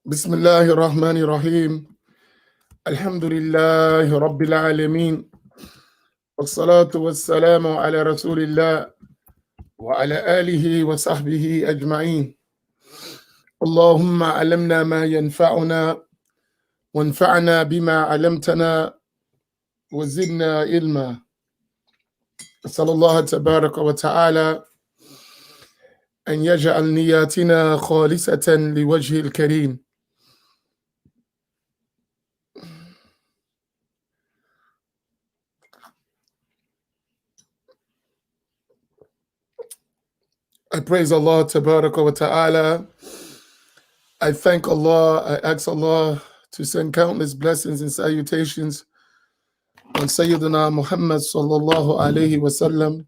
بسم الله الرحمن الرحيم الحمد لله رب العالمين والصلاة والسلام على رسول الله وعلى آله وصحبه أجمعين اللهم علمنا ما ينفعنا وانفعنا بما علمتنا وزدنا علما. أسأل الله تبارك وتعالى أن يجعل نياتنا خالصة لوجه الكريم. I praise Allah Tabaraka wa Ta'ala. I thank Allah. I ask Allah to send countless blessings and salutations on Sayyidina Muhammad sallallahu alayhi wasallam,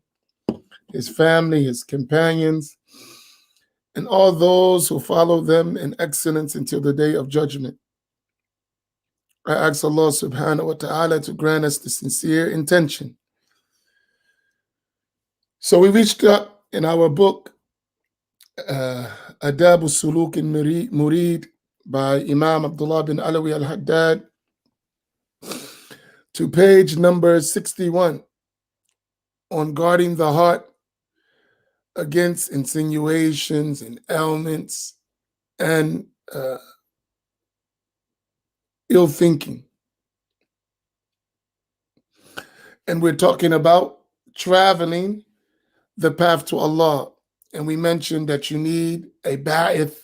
his family, his companions, and all those who follow them in excellence until the day of judgment. I ask Allah subhanahu wa ta'ala to grant us the sincere intention. So we reached up in our book, Adab al-Suluk al-Murid by Imam Abdullah bin Alawi al-Haddad to page number 61 on guarding the heart against insinuations and ailments and ill thinking. And we're talking about traveling the path to Allah. And we mentioned that you need a ba'ith,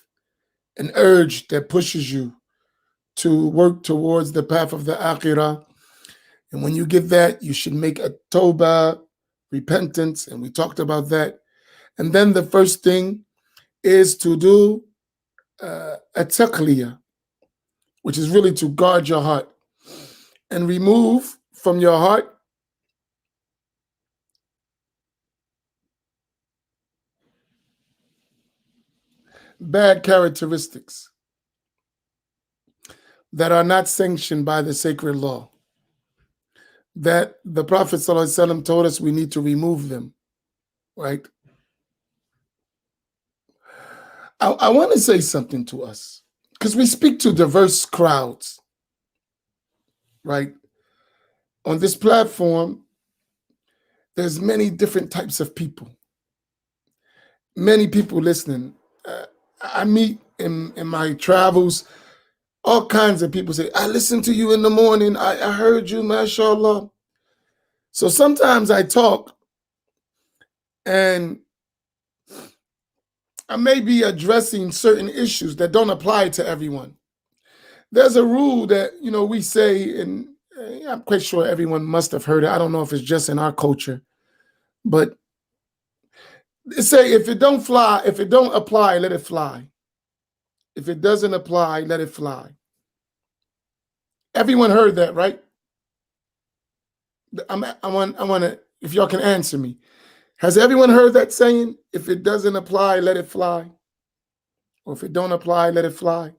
an urge that pushes you to work towards the path of the akhirah. And when you get that, you should make a tawbah, repentance, and we talked about that. And then the first thing is to do a taqliyah, which is really to guard your heart and remove from your heart bad characteristics that are not sanctioned by the sacred law, that the Prophet ﷺ told us we need to remove them, right? I want to say something to us, because we speak to diverse crowds, right? On this platform, there's many different types of people, many people listening. I meet in my travels, all kinds of people say, I listened to you in the morning. I heard you, mashallah. So sometimes I talk and I may be addressing certain issues that don't apply to everyone. There's a rule that, we say, and I'm quite sure everyone must have heard it. I don't know if it's just in our culture, but they say if it don't apply, let it fly. If it doesn't apply, let it fly. Everyone heard that, right? I want to, if y'all can answer me. Has everyone heard that saying? If it doesn't apply, let it fly. Or if it don't apply, let it fly.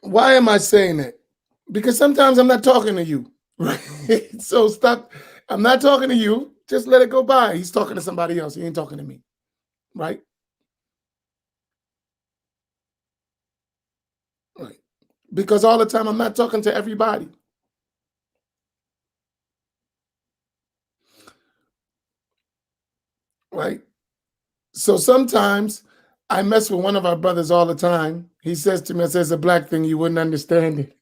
Why am I saying that? Because sometimes I'm not talking to you, right? So stop. I'm not talking to you. Just let it go by. He's talking to somebody else. He ain't talking to me, right? Right. Because all the time I'm not talking to everybody. Right? So sometimes I mess with one of our brothers all the time. He says to me, it's a black thing, you wouldn't understand it.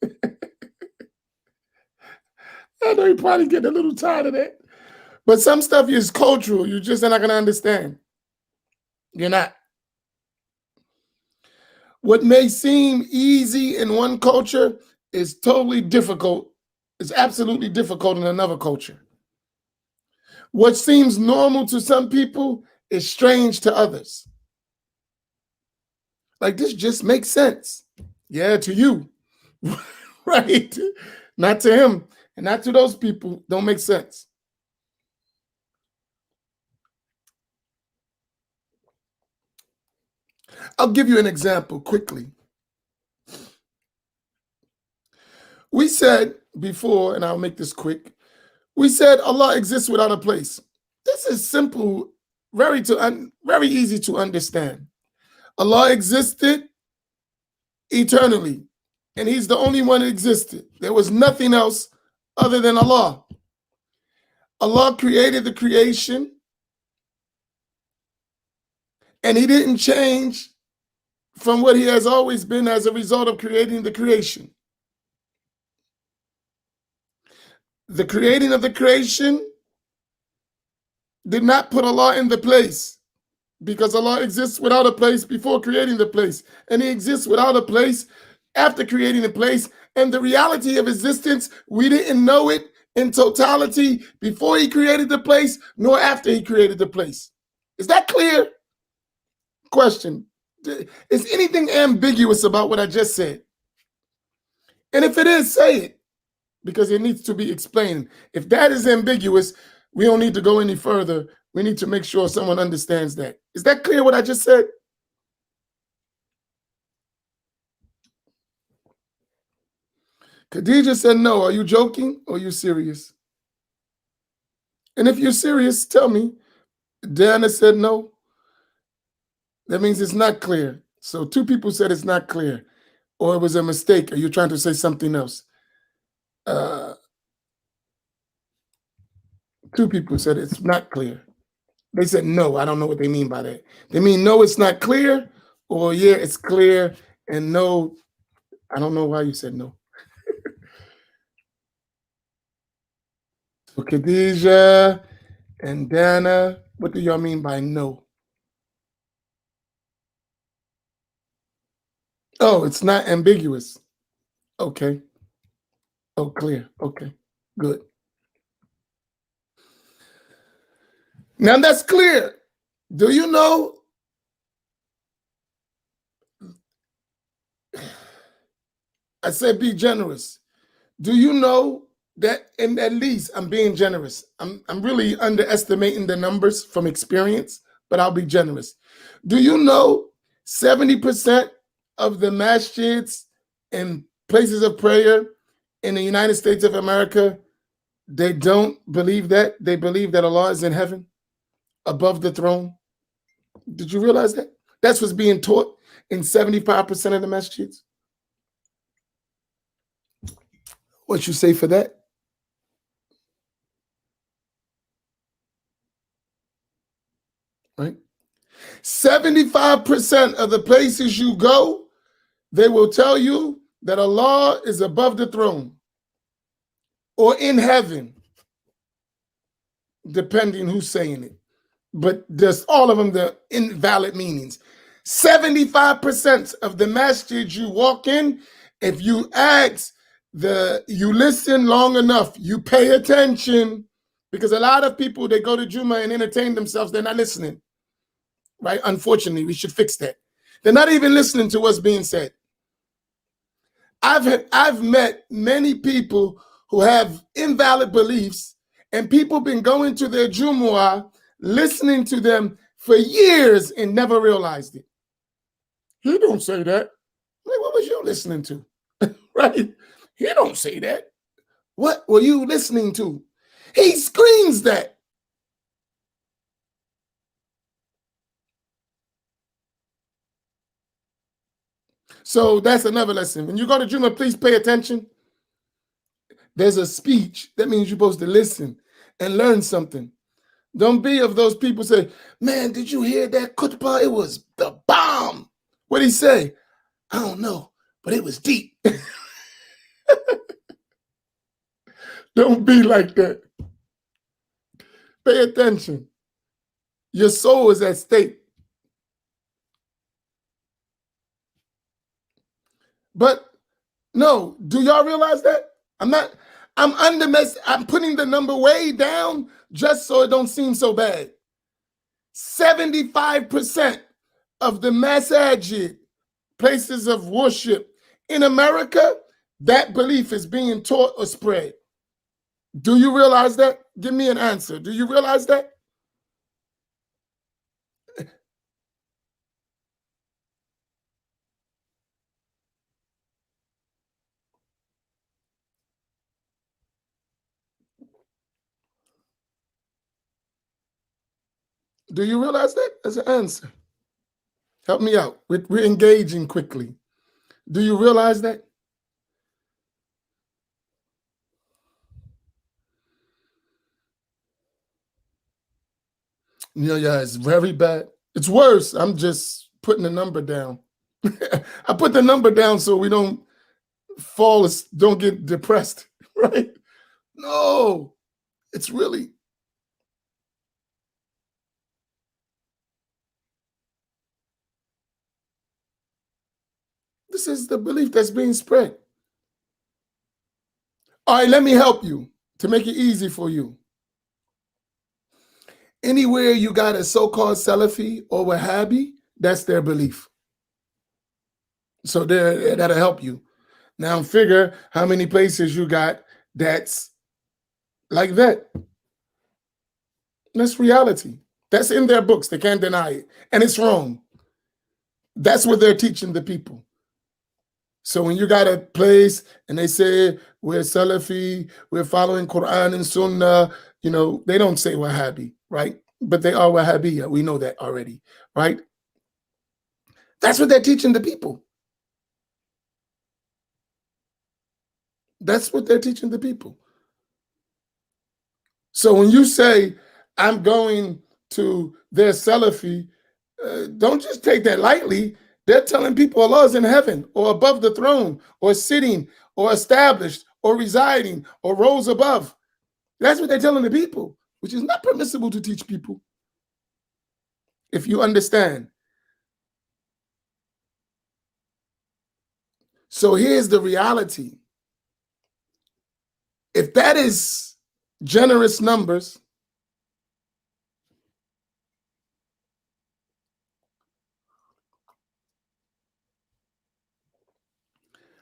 I know you're probably getting a little tired of that. But some stuff is cultural. You're just not going to understand. You're not. What may seem easy in one culture is totally difficult. It's absolutely difficult in another culture. What seems normal to some people is strange to others. Like, this just makes sense. Yeah, to you, right? Not to him and not to those people. Don't make sense. I'll give you an example quickly. We said before, and I'll make this quick, we said Allah exists without a place. This is simple, very easy to understand. Allah existed eternally, and He's the only one that existed. There was nothing else other than Allah. Allah created the creation, and He didn't change from what He has always been as a result of creating the creation. The creating of the creation did not put Allah in the place, because Allah exists without a place before creating the place, and He exists without a place after creating the place. And the reality of existence, we didn't know it in totality before He created the place, nor after He created the place. Is that clear? Question. Is anything ambiguous about what I just said? And if it is, say it, because it needs to be explained. If that is ambiguous, we don't need to go any further. We need to make sure someone understands that. Is that clear what I just said? Khadija said no. Are you joking or are you serious? And if you're serious, tell me. Dana said no. That means it's not clear. So 2 people said it's not clear, or it was a mistake. Are you trying to say something else? 2 people said it's not clear. They said no. I don't know what they mean by that. They mean no, it's not clear, or yeah, it's clear, and no, I don't know why you said no. So Khadija and Dana, what do y'all mean by no? Oh, it's not ambiguous. Okay. Oh, clear. Okay, good. Now that's clear. Do you know? I said be generous. Do you know that, and at least I'm being generous. I'm really underestimating the numbers from experience, but I'll be generous. Do you know 70% of the masjids and places of prayer in the United States of America, they don't believe that? They believe that Allah is in heaven, above the throne. Did you realize that? That's what's being taught in 75% of the masjids. What you say for that? Right? 75% of the places you go, they will tell you that Allah is above the throne or in heaven, depending who's saying it. But there's all of them the invalid meanings. 75% of the masjid you walk in, if you ask, you listen long enough, you pay attention, because a lot of people, they go to Jummah and entertain themselves, they're not listening, right? Unfortunately, we should fix that. They're not even listening to what's being said. I've met many people who have invalid beliefs, and people been going to their Jumu'ah, listening to them for years and never realized it. He don't say that. Like, what was you listening to? Right? He don't say that. What were you listening to? He screams that. So that's another lesson. When you go to Jumu'ah, please pay attention. There's a speech. That means you're supposed to listen and learn something. Don't be of those people say, man, did you hear that khutbah? It was the bomb. What'd he say? I don't know, but it was deep. Don't be like that. Pay attention. Your soul is at stake. But no, do y'all realize that? I'm putting the number way down just so it don't seem so bad. 75% of the masajid, places of worship in America, that belief is being taught or spread. Do you realize that? Give me an answer. Do you realize that? Do you realize that as an answer? Help me out. We're engaging quickly. Do you realize that? Yeah, it's very bad. It's worse. I'm just putting the number down. I put the number down so we don't don't get depressed, right? No, it's really, this is the belief that's being spread. All right, let me help you to make it easy for you. Anywhere you got a so-called Salafi or Wahhabi, that's their belief. So that'll help you. Now figure how many places you got that's like that. That's reality. That's in their books. They can't deny it. And it's wrong. That's what they're teaching the people. So when you got a place and they say we're Salafi, we're following Quran and Sunnah, they don't say Wahhabi, right? But they are Wahhabiyya. We know that already, right? That's what they're teaching the people. That's what they're teaching the people. So when you say, I'm going to their Salafi, don't just take that lightly. They're telling people Allah's in heaven or above the throne or sitting or established or residing or rose above. That's what they're telling the people, which is not permissible to teach people. If you understand. So here's the reality. If that is generous numbers,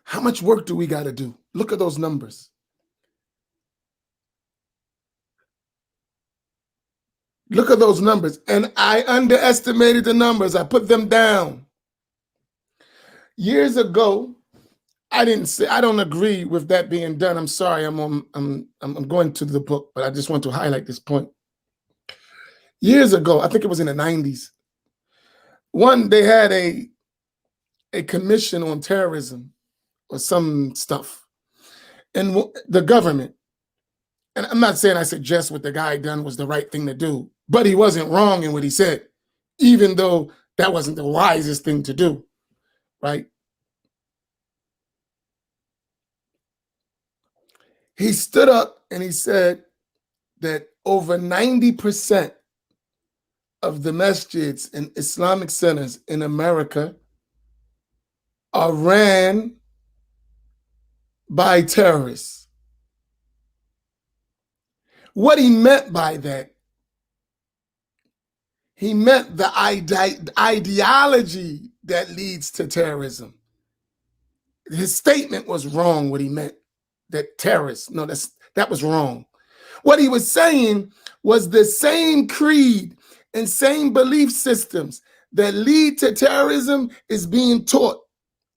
how much work do we got to do? Look at those numbers. Look at those numbers. And I underestimated the numbers. I put them down. Years ago, I don't agree with that being done. I'm sorry. I'm going to the book, but I just want to highlight this point. Years ago, I think it was in the 90s. They had a commission on terrorism or some stuff. And the government, and I'm not saying I suggest what the guy done was the right thing to do, but he wasn't wrong in what he said, even though that wasn't the wisest thing to do, right? He stood up and he said that over 90% of the masjids and Islamic centers in America are ran by terrorists. What he meant by that, he meant the ideology that leads to terrorism. His statement was wrong, what he meant, that terrorists, no, that was wrong. What he was saying was the same creed and same belief systems that lead to terrorism is being taught.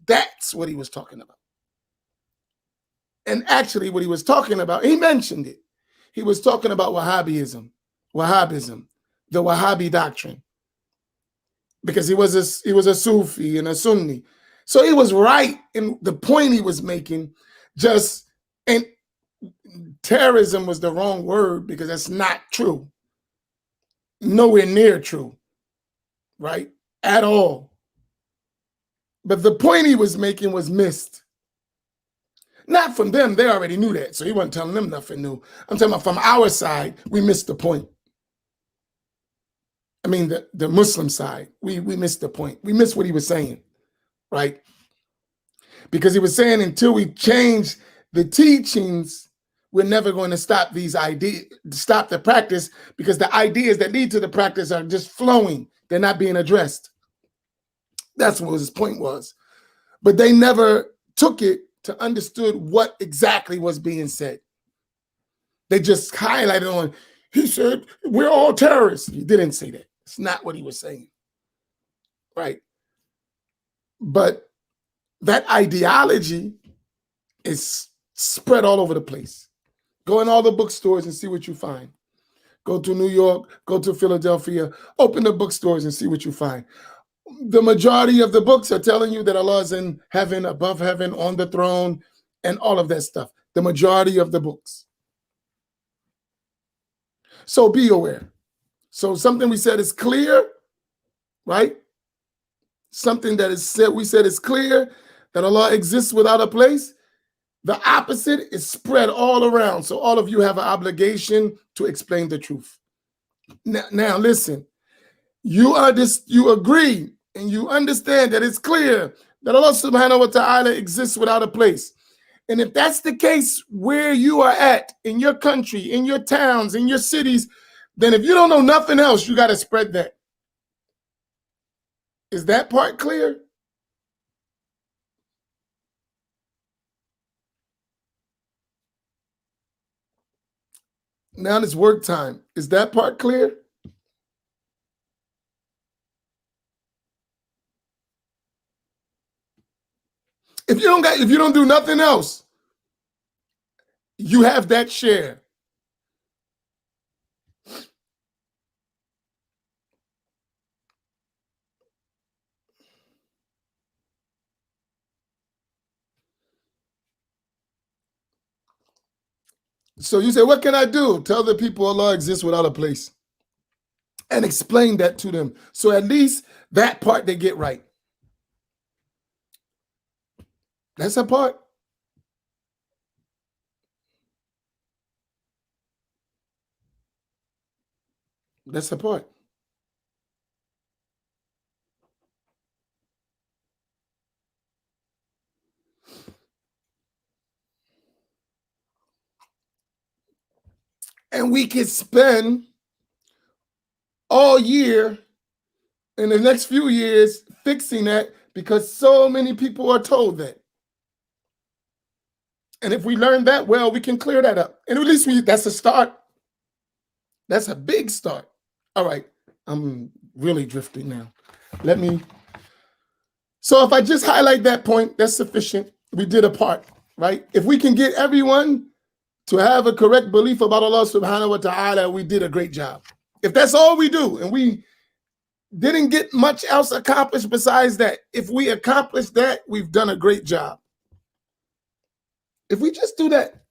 That's what he was talking about. And actually what he was talking about, he mentioned it. He was talking about Wahhabism, the Wahhabi doctrine, because he was a Sufi and a Sunni. So he was right in the point he was making, and terrorism was the wrong word because that's not true. Nowhere near true, right? At all. But the point he was making was missed. Not from them, they already knew that, so he wasn't telling them nothing new. I'm talking about from our side, we missed the point. I mean, the Muslim side, we missed the point. We missed what he was saying, right? Because he was saying until we change the teachings, we're never going to stop these ideas, stop the practice, because the ideas that lead to the practice are just flowing. They're not being addressed. That's what his point was. But they never took it to understood what exactly was being said. They just highlighted on, he said, we're all terrorists. He didn't say that. It's not what he was saying, right? But that ideology is spread all over the place. Go in all the bookstores and see what you find. go to New York, go to Philadelphia, open the bookstores and see what you find. The majority of the books are telling you that Allah is in heaven, above heaven, on the throne, and all of that stuff. The majority of the books. So be aware. So something we said is clear, right? Something that is said, we said is clear, that Allah exists without a place. The opposite is spread all around. So all of you have an obligation to explain the truth. Now listen, you agree and you understand that it's clear that Allah subhanahu wa ta'ala exists without a place. And if that's the case where you are at, in your country, in your towns, in your cities, then if you don't know nothing else, you got to spread that. Is that part clear? Now it's work time. Is that part clear? If you don't do nothing else, you have that share. So you say, what can I do? Tell the people Allah exists without a place. And explain that to them. So at least that part they get right. That's a part. That's a part. And we can spend all year in the next few years fixing that because so many people are told that. And if we learn that well, we can clear that up. And at least that's a start. That's a big start. All right, I'm really drifting now. So if I just highlight that point, that's sufficient. We did a part, right? If we can get everyone to have a correct belief about Allah subhanahu wa ta'ala, we did a great job. If that's all we do, and we didn't get much else accomplished besides that, if we accomplish that, we've done a great job. If we just do that,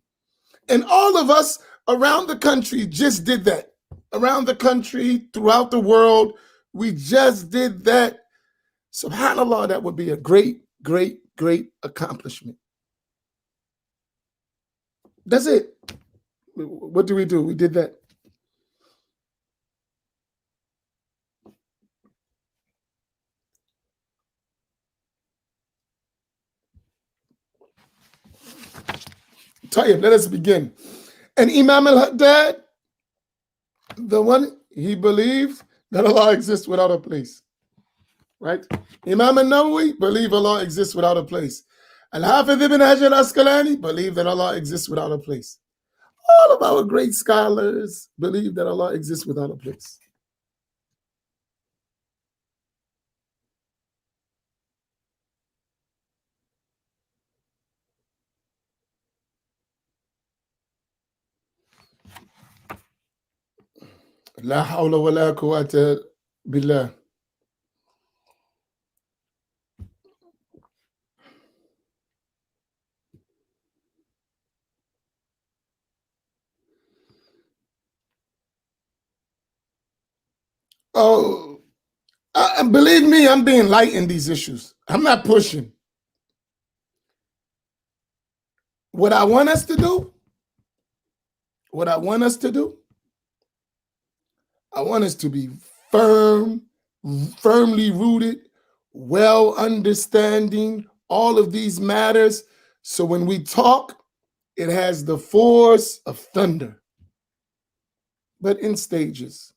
and all of us around the country just did that, around the country, throughout the world, we just did that, subhanAllah, that would be a great, great, great accomplishment. That's it. What do? We did that. Tayyib, let us begin. And Imam Haddad, the one, he believed that Allah exists without a place. Right? Imam Nawawi believed Allah exists without a place. Al-Hafiz ibn Hajar al-Asqalani believed that Allah exists without a place. All of our great scholars believe that Allah exists without a place. La hawla wa la quwwata billah. Oh, believe me, I'm being light in these issues. I'm not pushing. What I want us to do, I want us to be firmly rooted, well understanding all of these matters. So when we talk, it has the force of thunder, but in stages,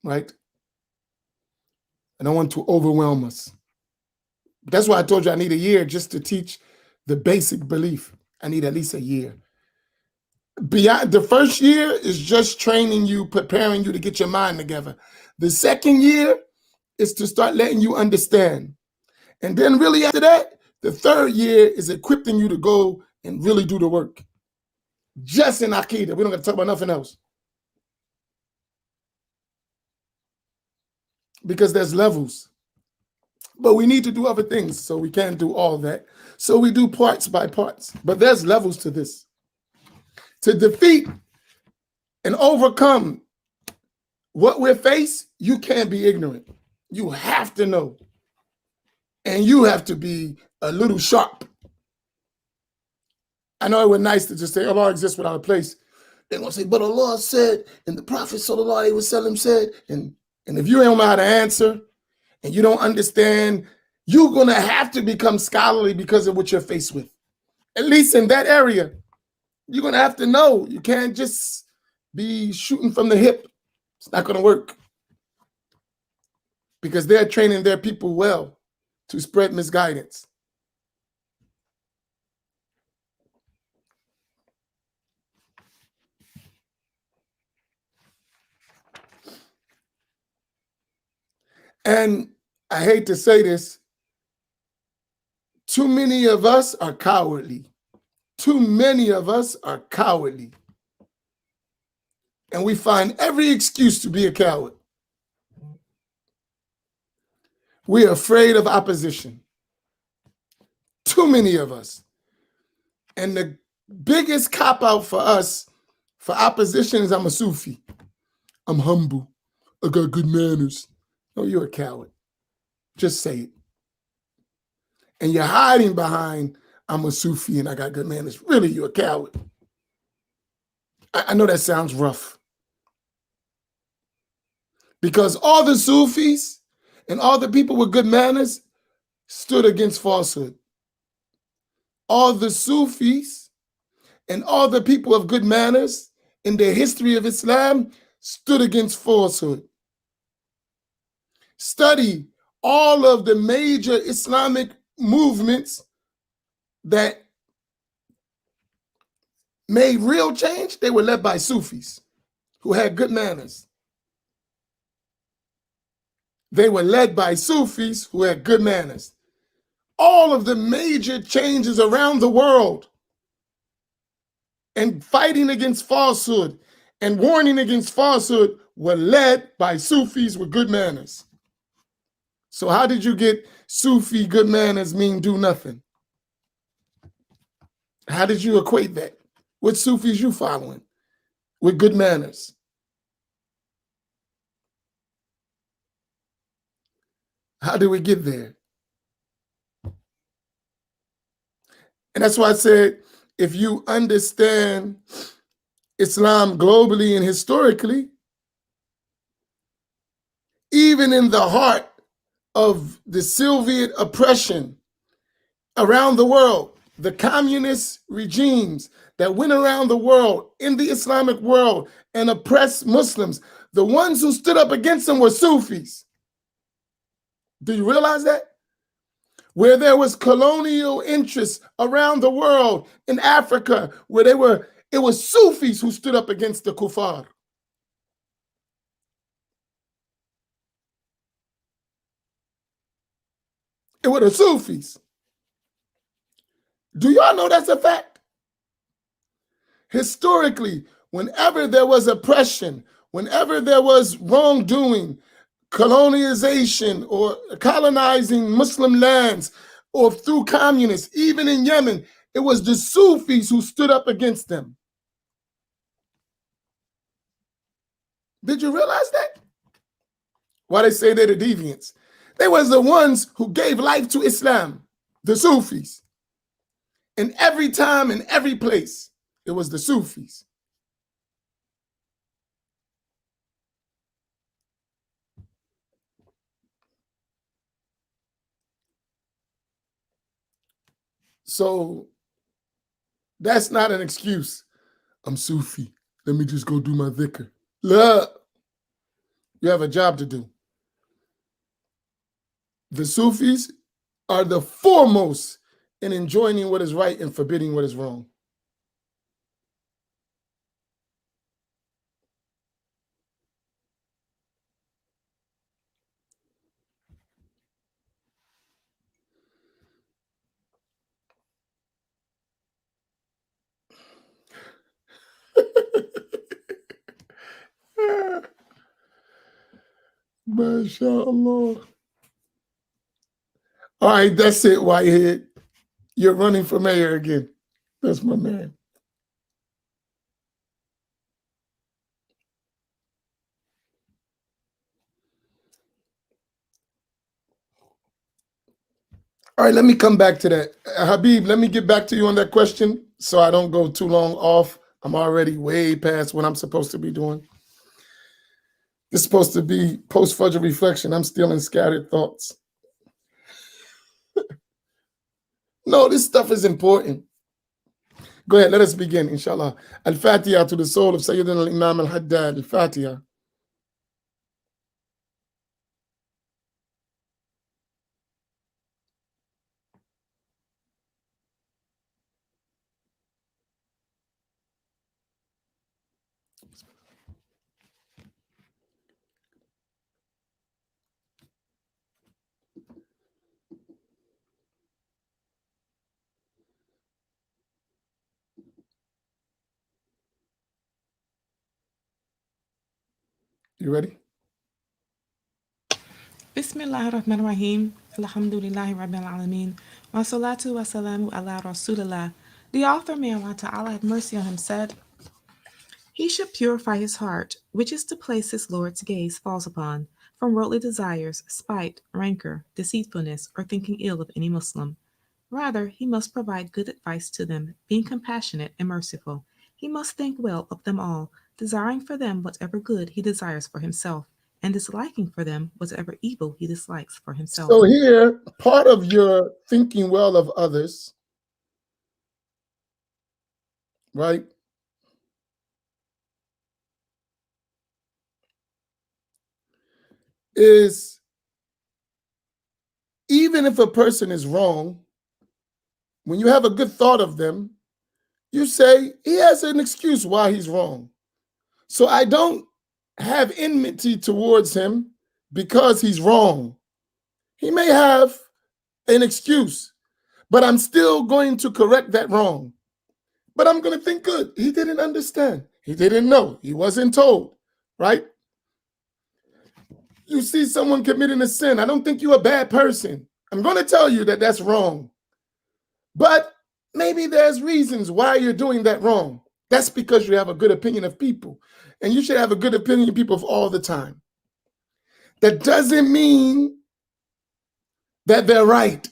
right? I don't want to overwhelm us. That's why I told you I need a year just to teach the basic belief. I need at least a year. Beyond the first year is just training you, preparing you to get your mind together. The second year is to start letting you understand. And then really after that, the third year is equipping you to go and really do the work. just in Aqidah. We don't got to talk about nothing else. Because there's levels. But we need to do other things, so we can't do all that. So we do parts by parts. But there's levels to this. To defeat and overcome what we're faced, you can't be ignorant. You have to know. And you have to be a little sharp. I know it would nice to just say Allah exists without a place. They're going to say, but Allah said, and the Prophet sallallahu alaihi wasallam said, and if you don't know how to answer, and you don't understand, you're going to have to become scholarly because of what you're faced with. At least in that area, you're going to have to know. You can't just be shooting from the hip. It's not going to work. Because they're training their people well to spread misguidance. And I hate to say this, too many of us are cowardly. Too many of us are cowardly. And we find every excuse to be a coward. We're afraid of opposition. Too many of us. And the biggest cop-out for us, for opposition, is I'm a Sufi. I'm humble. I got good manners. No, you're a coward. Just say it. And you're hiding behind, I'm a Sufi and I got good manners. Really, you're a coward. I know that sounds rough. Because all the Sufis and all the people with good manners stood against falsehood. All the Sufis and all the people of good manners in the history of Islam stood against falsehood. Study all of the major Islamic movements that made real change. They were led by Sufis who had good manners. They were led by Sufis who had good manners. All of the major changes around the world and fighting against falsehood and warning against falsehood were led by Sufis with good manners. So how did you get Sufi good manners mean do nothing? How did you equate that? What Sufis you following with good manners? How did we get there? And that's why I said, if you understand Islam globally and historically, even in the heart of the Soviet oppression around the world, the communist regimes that went around the world in the Islamic world and oppressed Muslims, the ones who stood up against them were Sufis. Do you realize that? Where there was colonial interests around the world, in Africa, where it was Sufis who stood up against the kuffar. It were the Sufis. Do y'all know that's a fact? Historically, whenever there was oppression, whenever there was wrongdoing, colonization or colonizing Muslim lands or through communists, even in Yemen, it was the Sufis who stood up against them. Did you realize that? Why they say they're the deviants? They was the ones who gave life to Islam, the Sufis. And every time, in every place, it was the Sufis. So that's not an excuse. I'm Sufi. Let me just go do my dhikr. Look, you have a job to do. The Sufis are the foremost in enjoining what is right and forbidding what is wrong. MashaAllah. All right, that's it, Whitehead. You're running for mayor again. That's my man. All right, let me come back to that. Habib, let me get back to you on that question so I don't go too long off. I'm already way past what I'm supposed to be doing. This is supposed to be post-Fajr reflection. I'm still in scattered thoughts. No, this stuff is important. Go ahead, let us begin, inshallah. Al-Fatiha to the soul of Sayyidina Imam Haddad. Al-Fatiha. You ready? Bismillahirrahmanirrahim. Alhamdulillahi Rabbil Alameen. Wa salatu wa salamu ala Rasulillah. The author, may Allah Ta'ala have mercy on him, said, he should purify his heart, which is the place his Lord's gaze falls upon, from worldly desires, spite, rancor, deceitfulness, or thinking ill of any Muslim. Rather, he must provide good advice to them, being compassionate and merciful. He must think well of them all, desiring for them whatever good he desires for himself, and disliking for them whatever evil he dislikes for himself. So here, part of your thinking well of others, right, is even if a person is wrong, when you have a good thought of them, you say he has an excuse why he's wrong. So I don't have enmity towards him because he's wrong. He may have an excuse, but I'm still going to correct that wrong. But I'm going to think good. He didn't understand. He didn't know. He wasn't told, right? You see someone committing a sin. I don't think you're a bad person. I'm going to tell you that that's wrong. But maybe there's reasons why you're doing that wrong. That's because you have a good opinion of people. And you should have a good opinion of people all the time. That doesn't mean that they're right.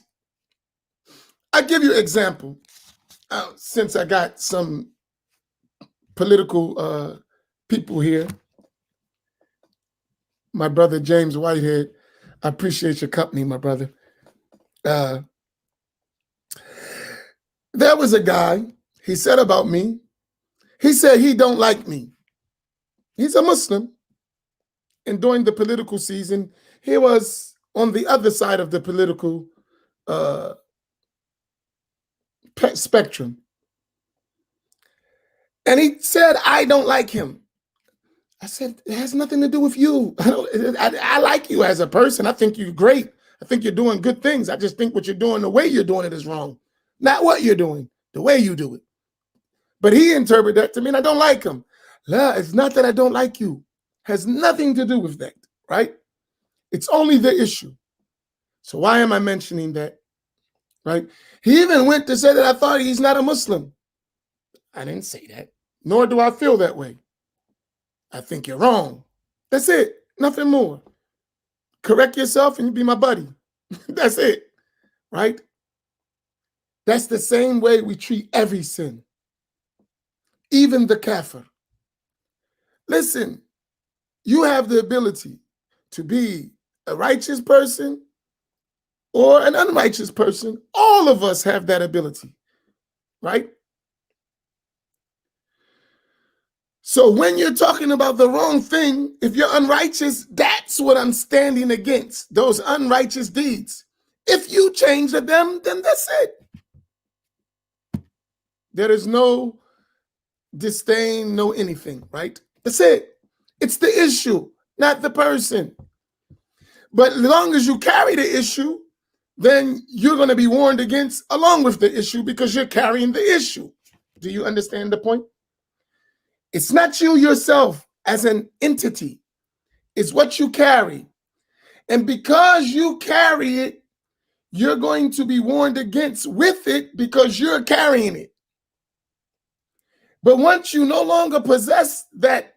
I'll give you an example. Since I got some political people here, my brother James Whitehead, I appreciate your company, my brother. There was a guy, he said about me, he said he don't like me. He's a Muslim. And during the political season, he was on the other side of the political spectrum. And he said, I don't like him. I said, it has nothing to do with you. I like you as a person. I think you're great. I think you're doing good things. I just think what you're doing, the way you're doing it is wrong. Not what you're doing, the way you do it. But he interpreted that to mean I don't like him. La, it's not that I don't like you. It has nothing to do with that, right? It's only the issue. So why am I mentioning that, right? He even went to say that I thought he's not a Muslim. I didn't say that, nor do I feel that way. I think you're wrong. That's it. Nothing more. Correct yourself and you be my buddy. That's it, right? That's the same way we treat every sin, even the kafir. Listen, you have the ability to be a righteous person or an unrighteous person. All of us have that ability, right? So when you're talking about the wrong thing, if you're unrighteous, that's what I'm standing against, those unrighteous deeds. If you change them, then that's it. There is no disdain, no anything, right? That's it. It's the issue, not the person. But as long as you carry the issue, then you're going to be warned against along with the issue because you're carrying the issue. Do you understand the point? It's not you yourself as an entity. It's what you carry. And because you carry it, you're going to be warned against with it because you're carrying it. But once you no longer possess that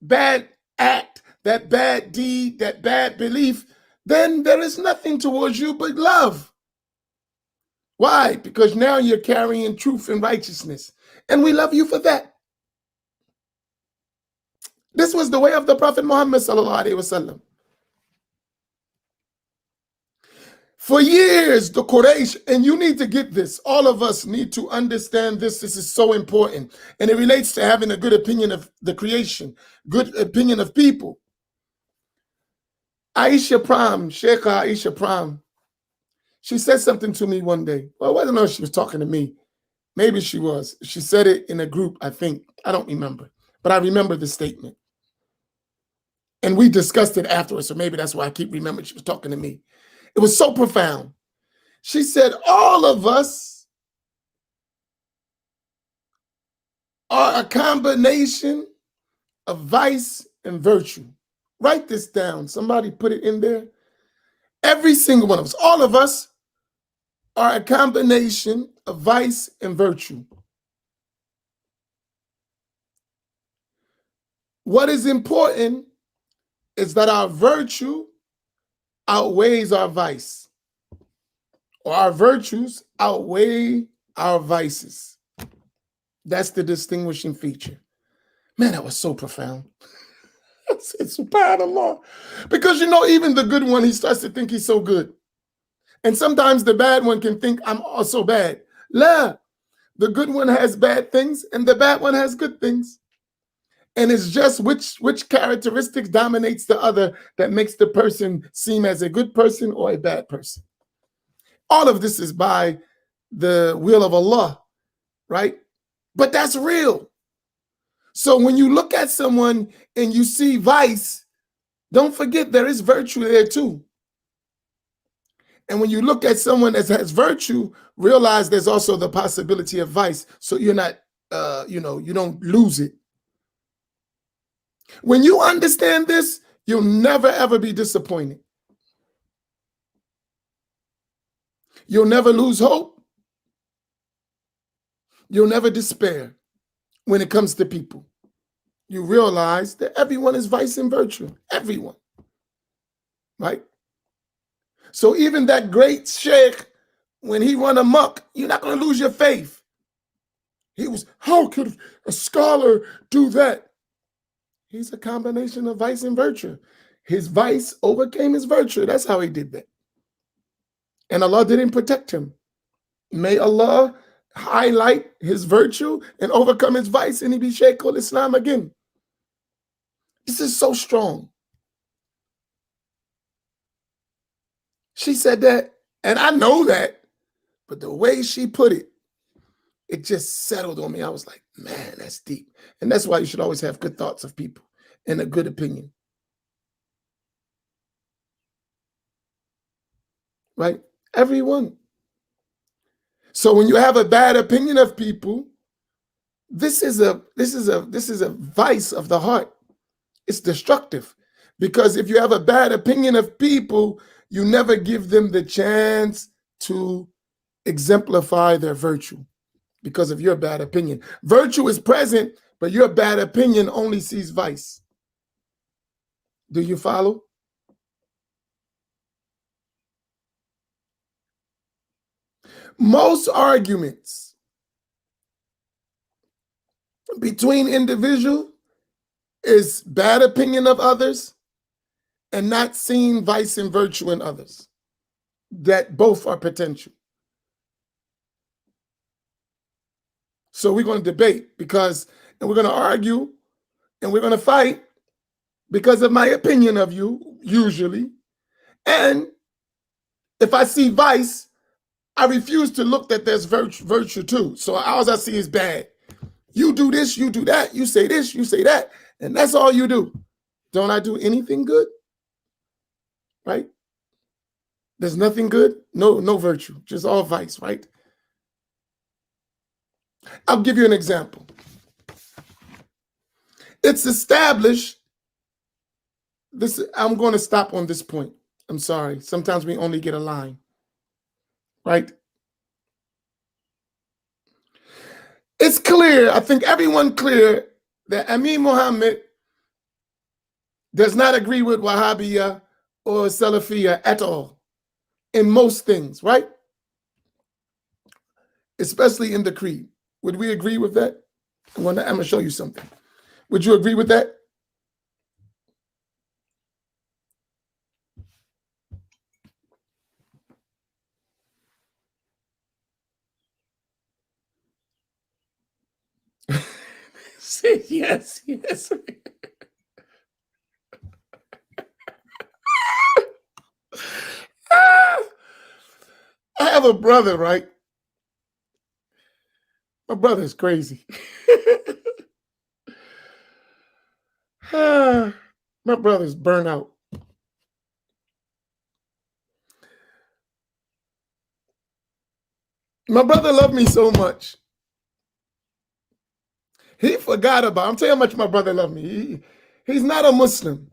bad act, that bad deed, that bad belief, then there is nothing towards you but love. Why? Because now you're carrying truth and righteousness. And we love you for that. This was the way of the Prophet Muhammad sallallahu alaihi wasallam. For years, the Quraysh, and you need to get this, all of us need to understand this. This is so important. And it relates to having a good opinion of the creation, good opinion of people. Aisha Pram, Sheikh Aisha Pram, she said something to me one day. Well, I don't know if she was talking to me. Maybe she was. She said it in a group, I think. I don't remember. But I remember the statement. And we discussed it afterwards, so maybe that's why I keep remembering she was talking to me. It was so profound. She said, all of us are a combination of vice and virtue. Write this down. Somebody put it in there. Every single one of us, all of us are a combination of vice and virtue. What is important is that our virtue outweighs our vice, or our virtues outweigh our vices. That's the distinguishing feature. Man, that was so profound. I said, subhanAllah. Because even the good one, he starts to think he's so good. And sometimes the bad one can think, I'm also bad. La, the good one has bad things and the bad one has good things. And it's just which characteristics dominates the other that makes the person seem as a good person or a bad person. All of this is by the will of Allah, right? But that's real. So when you look at someone and you see vice, don't forget there is virtue there too. And when you look at someone that has virtue, realize there's also the possibility of vice. So you're not, you don't lose it. When you understand this, you'll never, ever be disappointed. You'll never lose hope. You'll never despair when it comes to people. You realize that everyone is vice and virtue. Everyone. Right? So even that great sheikh, when he run amok, you're not going to lose your faith. He was, how could a scholar do that? He's a combination of vice and virtue. His vice overcame his virtue. That's how he did that. And Allah didn't protect him. May Allah highlight his virtue and overcome his vice, and he be Shaykh al-Islam again. This is so strong. She said that, and I know that, but the way she put it, it just settled on me. I was like, man, that's deep. And that's why you should always have good thoughts of people and a good opinion. Right? Everyone. So when you have a bad opinion of people, this is a vice of the heart. It's destructive. Because if you have a bad opinion of people, you never give them the chance to exemplify their virtue because of your bad opinion. Virtue is present, but your bad opinion only sees vice. Do you follow? Most arguments between individuals is bad opinion of others and not seeing vice and virtue in others. That both are potential. So we're going to debate and we're going to argue, and we're going to fight because of my opinion of you, usually. And if I see vice, I refuse to look that there's virtue too. So all I see is bad. You do this, you do that, you say this, you say that, and that's all you do. Don't I do anything good? Right? There's nothing good, no virtue, just all vice, right? I'll give you an example. It's established, I'm going to stop on this point. I'm sorry. Sometimes we only get a line, right? It's clear, I think everyone clear, that Amin Muhammad does not agree with Wahhabiyya or Salafiyya at all in most things, right? Especially in the creed. Would we agree with that? I'm going to show you something. Would you agree with that? Yes, yes. I have a brother, right? My brother is crazy. My brother's burnt out. My brother loved me so much. He forgot about, I'm telling you how much my brother loved me. He's not a Muslim,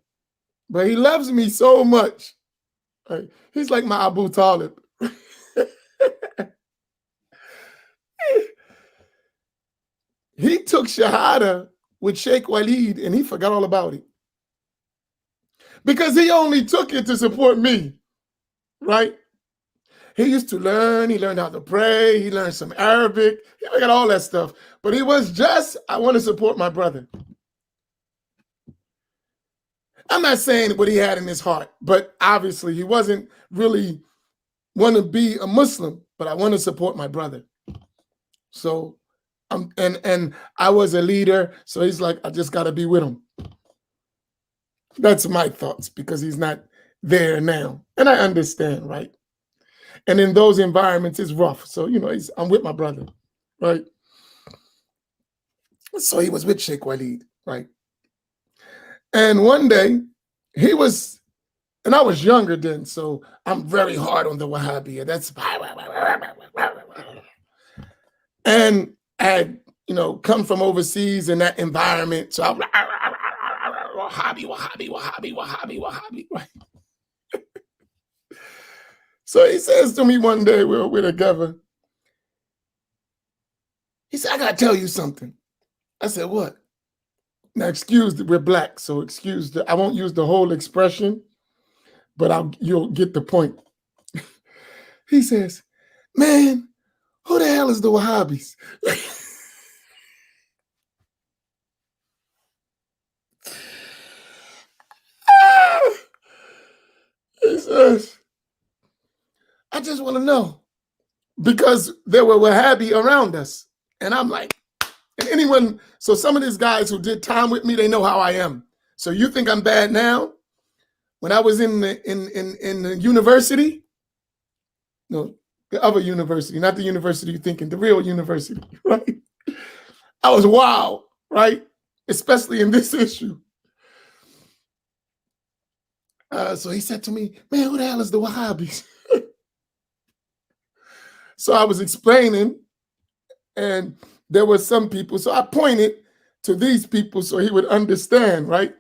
but he loves me so much. He's like my Abu Talib. He took Shahada with Sheikh Walid and he forgot all about it. Because he only took it to support me, right? He used to learn, he learned how to pray, he learned some Arabic, he forgot all that stuff. But he was just, I want to support my brother. I'm not saying what he had in his heart, but obviously he wasn't really want to be a Muslim, but I want to support my brother. So, and I was a leader, so he's like, I just got to be with him. That's my thoughts because he's not there now. And I understand, right? And in those environments, it's rough. So, I'm with my brother, right? So he was with Sheikh Walid, right? And one day he was, and I was younger then, so I'm very hard on the Wahhabiyya. That's, and I had, come from overseas in that environment. So I'm Wahhabi, right? So he says to me one day, we're together. He said, I got to tell you something. I said, what? Now, excuse, we're black, so excuse, I won't use the whole expression, but you'll get the point. He says, man, who the hell is the Wahhabis? He says, I just want to know, because there were Wahhabi around us. And I'm like, and anyone, so some of these guys who did time with me, they know how I am. So you think I'm bad now? When I was in the university, no, the other university, not the university you're thinking, the real university, right? I was wild, right? Especially in this issue. So he said to me, man, who the hell is the Wahhabis? So I was explaining, and there were some people. So I pointed to these people so he would understand, right?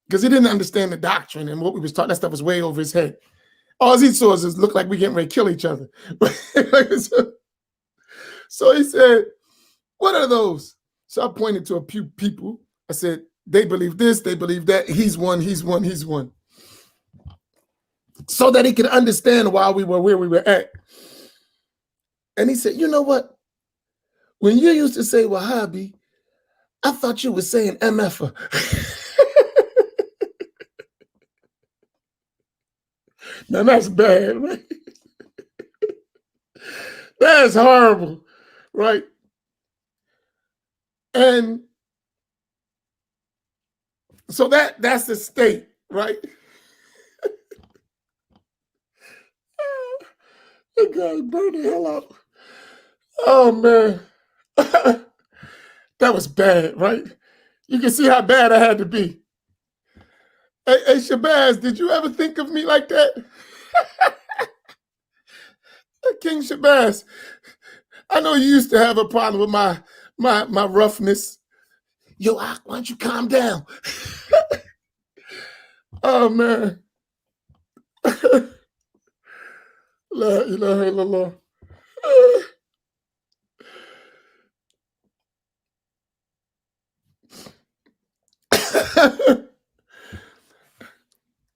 Because he didn't understand the doctrine and what we was taught. That stuff was way over his head. All he saw is look like we getting ready to kill each other. So he said, what are those? So I pointed to a few people. I said, they believe this, they believe that. He's one, he's one, he's one. So that he could understand why we were where we were at. And he said, you know what? When you used to say Wahhabi, I thought you were saying MFer. Now that's bad, right? That's horrible, right? And so that's the state, right? The guy burned the hell out. Oh man. That was bad, right? You can see how bad I had to be. Hey, Shabazz, did you ever think of me like that? King Shabazz, I know you used to have a problem with my roughness. Yo, why don't you calm down? Oh man. La ilaha illallah.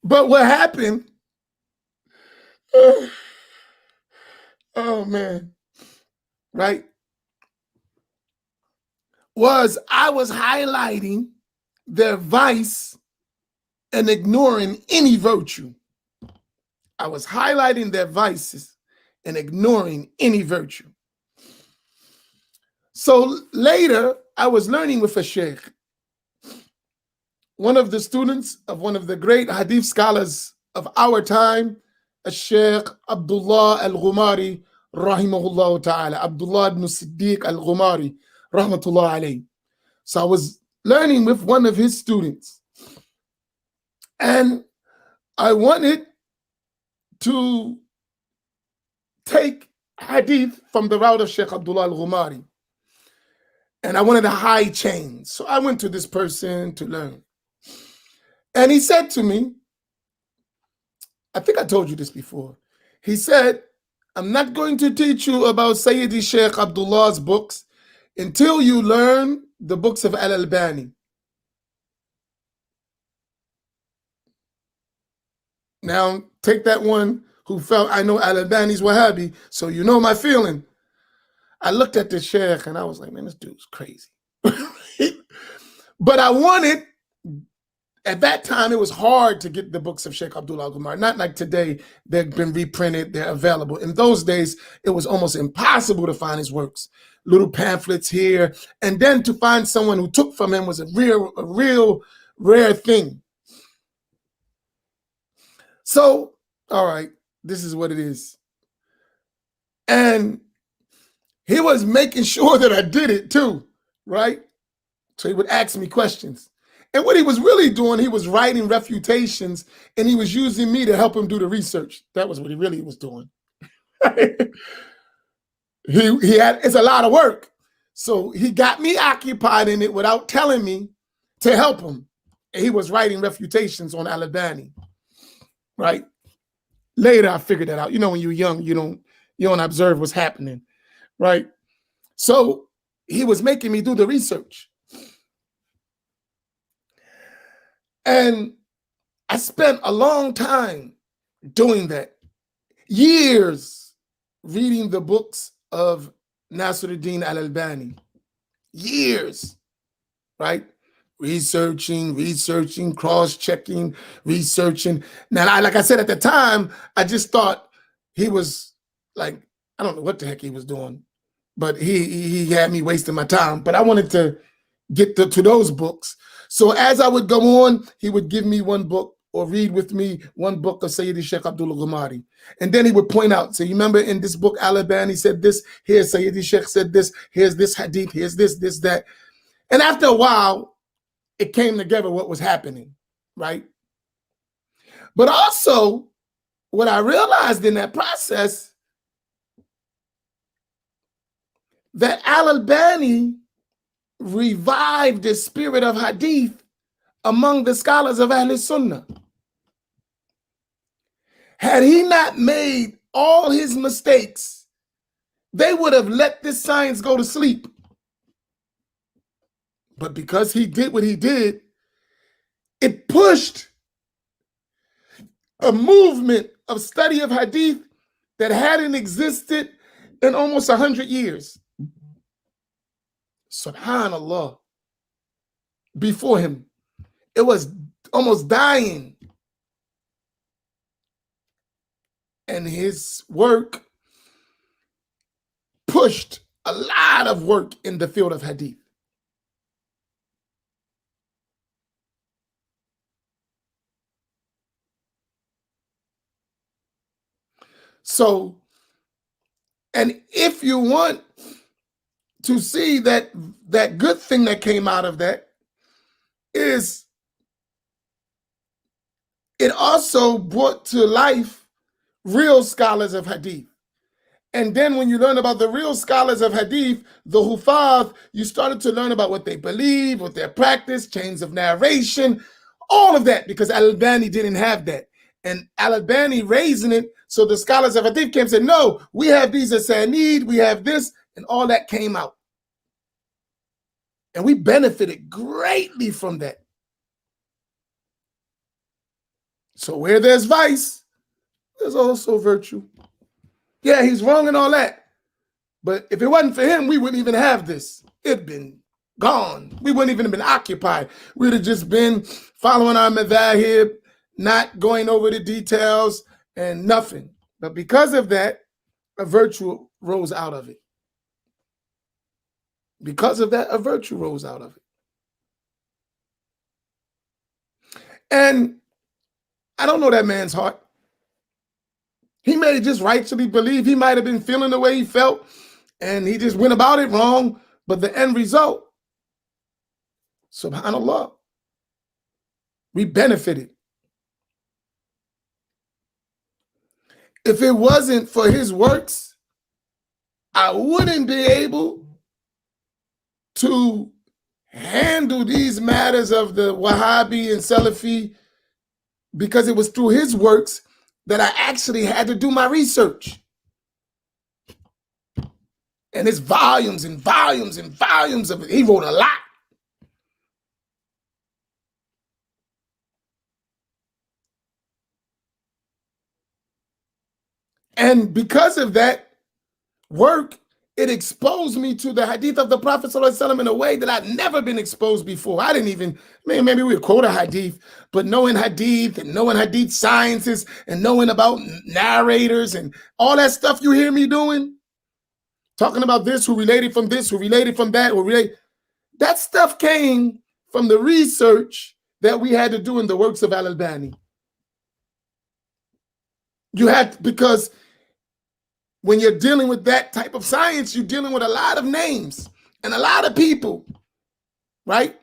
But what happened, oh man, right, was I was highlighting their vice and ignoring any virtue. I was highlighting their vices and ignoring any virtue. So later, I was learning with a sheikh, one of the students of one of the great hadith scholars of our time, Sheikh Abdullah al-Ghumari, rahimahullah ta'ala, Abdullah ibn Siddiq al-Ghumari, rahmatullah alayhi. So I was learning with one of his students, and I wanted to take hadith from the route of Sheikh Abdullah al-Ghumari, and I wanted a high chain. So I went to this person to learn. And he said to me, I think I told you this before. He said, I'm not going to teach you about Sayyidi Sheikh Abdullah's books until you learn the books of Albany. Now, take that one who felt, I know Albany's Wahhabi, so you know my feeling. I looked at the Sheikh and I was like, man, this dude's crazy. But I wanted, at that time, it was hard to get the books of Sheikh Abdullah al-Ghumari. Not like today, they've been reprinted, they're available. In those days, it was almost impossible to find his works. Little pamphlets here. And then to find someone who took from him was a real rare thing. So, all right, this is what it is. And he was making sure that I did it too, right? So he would ask me questions. And what he was really doing, he was writing refutations and he was using me to help him do the research. That was what he really was doing. He had, it's a lot of work. So he got me occupied in it without telling me to help him. And he was writing refutations on Albany, right? Later, I figured that out. You know, when you're young, you don't observe what's happening, right? So he was making me do the research. And I spent a long time doing that, years reading the books of Nasiruddin al-Albani, years, right? Researching, cross-checking, researching. Now, like I said at the time, I just thought he was like, I don't know what the heck he was doing, but he had me wasting my time. But I wanted to get to those books. So as I would go on, he would give me one book or read with me one book of Sayyidi Sheikh Abdullah Ghumari. And then he would point out, so you remember in this book, Albany said this, here's Sayyidi Sheikh said this, here's this hadith, here's this, that. And after a while, it came together what was happening, right? But also, what I realized in that process, that Albany revived the spirit of hadith among the scholars of Ahl Sunnah. Had he not made all his mistakes, they would have let this science go to sleep. But because he did what he did, it pushed a movement of study of hadith that hadn't existed in almost 100 years. Subhanallah. Before him, it was almost dying. And his work pushed a lot of work in the field of hadith. So, and if you want to see that good thing that came out of that, is it also brought to life real scholars of hadith. And then when you learn about the real scholars of hadith, the Hufaz, you started to learn about what they believe, what their practice, chains of narration, all of that, because Albany didn't have that. and Albany raising it. So the scholars of Hadith came and said, no, we have these asanid, we have this, and all that came out. And we benefited greatly from that. So where there's vice, there's also virtue. Yeah, he's wrong and all that. But if it wasn't for him, we wouldn't even have this. It'd been gone. We wouldn't even have been occupied. We'd have just been following our madhahib, not going over the details and nothing. But because of that, a virtue rose out of it. Because of that, a virtue rose out of it. And I don't know that man's heart. He may just rightfully believe. He might have been feeling the way he felt, and he just went about it wrong. But the end result, subhanAllah, we benefited. If it wasn't for his works, I wouldn't be able to handle these matters of the Wahhabi and Salafi, because it was through his works that I actually had to do my research. And it's volumes and volumes and volumes of it. He wrote a lot. And because of that work, it exposed me to the hadith of the Prophet ﷺ in a way that I'd never been exposed before. I didn't even, maybe we would quote a hadith, but knowing hadith and knowing hadith sciences and knowing about narrators and all that stuff you hear me doing, talking about this, who related from this, who related from that, that stuff came from the research that we had to do in the works of Albany. You had, because when you're dealing with that type of science, you're dealing with a lot of names and a lot of people, right?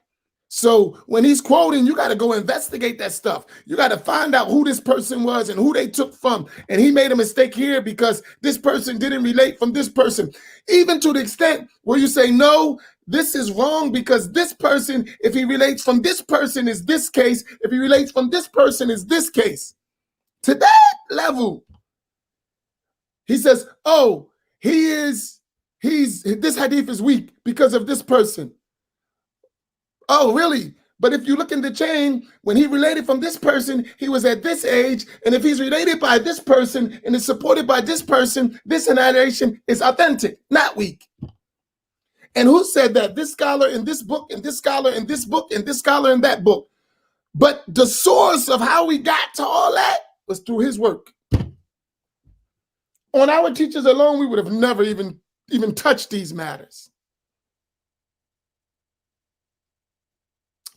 So when he's quoting, you got to go investigate that stuff. You got to find out who this person was and who they took from. And he made a mistake here because this person didn't relate from this person. Even to the extent where you say, no, this is wrong because this person, if he relates from this person, is this case. If he relates from this person, is this case. To that level. He says, oh, this hadith is weak because of this person. Oh, really? But if you look in the chain, when he related from this person, he was at this age. And if he's related by this person and is supported by this person, this narration is authentic, not weak. And who said that? This scholar in this book, and this scholar in this book, and this scholar in that book. But the source of how we got to all that was through his work. On our teachers alone, we would have never even touched these matters.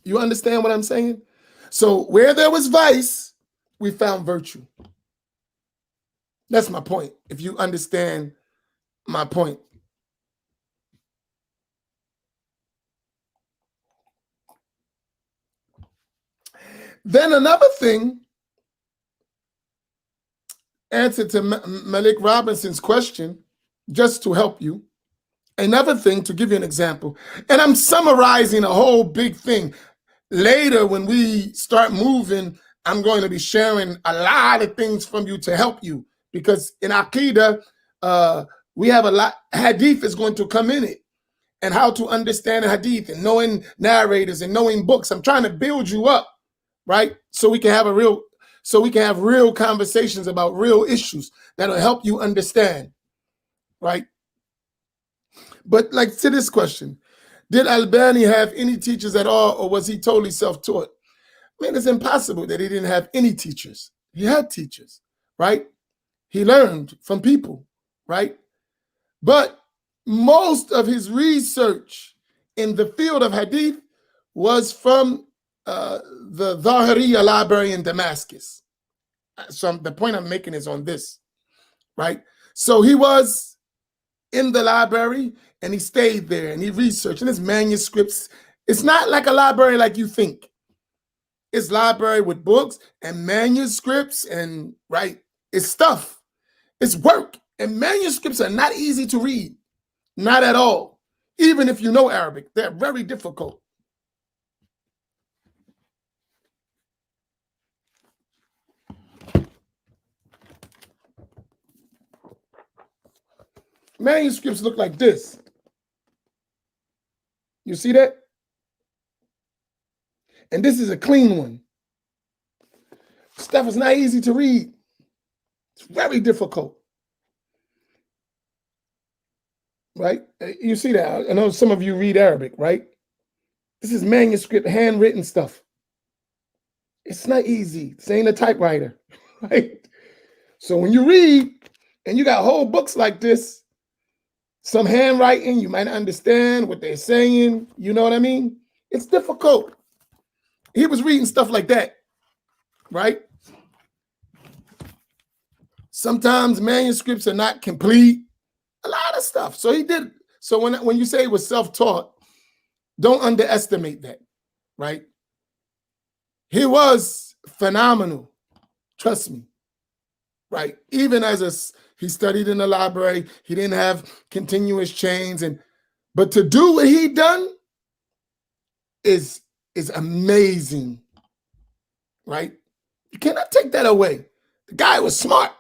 You understand what I'm saying? So where there was vice, we found virtue. That's my point, if you understand my point. Then another thing, answer to Malik Robinson's question, just to help you. Another thing, to give you an example, and I'm summarizing a whole big thing. Later, when we start moving, I'm going to be sharing a lot of things from you to help you, because in Aqidah, we have a lot. Hadith is going to come in it, and how to understand hadith and knowing narrators and knowing books. I'm trying to build you up, right? So we can have real conversations about real issues that'll help you understand, right? But like to this question, did Albany have any teachers at all, or was he totally self-taught? I mean, it's impossible that he didn't have any teachers. He had teachers, right? He learned from people, right? But most of his research in the field of hadith was from the Zahiriya library in Damascus. So the point I'm making is on this, right? So he was in the library and he stayed there and he researched, and his manuscripts. It's not like a library like you think. It's library with books and manuscripts and, right, it's stuff. It's work. And manuscripts are not easy to read. Not at all. Even if you know Arabic, they're very difficult. Manuscripts look like this. You see that? And this is a clean one. Stuff is not easy to read. It's very difficult. Right? You see that? I know some of you read Arabic, right? This is manuscript, handwritten stuff. It's not easy. This ain't a typewriter, right? So when you read and you got whole books like this, some handwriting, you might not understand what they're saying. You know what I mean? It's difficult. He was reading stuff like that, right? Sometimes manuscripts are not complete. A lot of stuff. So he did. So when you say it was self-taught, don't underestimate that, right? He was phenomenal. Trust me, right? Even he studied in the library. He didn't have continuous chains, but to do what he done is amazing, right? You cannot take that away. The guy was smart,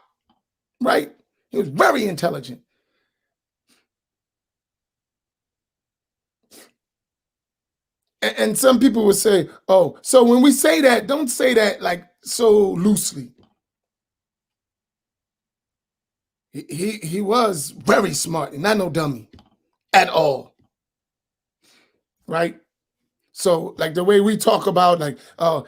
right? He was very intelligent. And some people would say, oh, so when we say that, don't say that like so loosely. He was very smart and not no dummy at all, right? So like the way we talk about like, oh,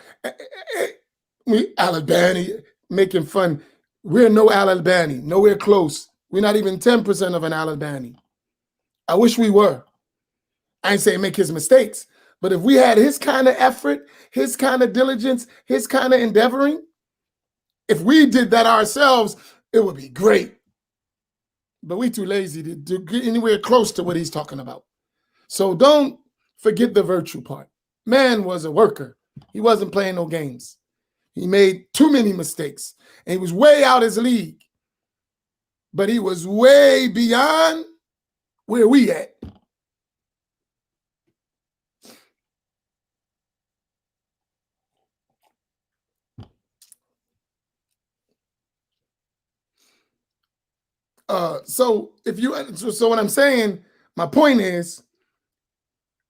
we Albany, making fun. We're no Albany, nowhere close. We're not even 10% of an Albany. I wish we were. I ain't saying make his mistakes, but if we had his kind of effort, his kind of diligence, his kind of endeavoring, if we did that ourselves, it would be great. But we too lazy to get anywhere close to what he's talking about. So don't forget the virtue part. Man was a worker. He wasn't playing no games. He made too many mistakes, and he was way out his league. But he was way beyond where we at. So what I'm saying, my point is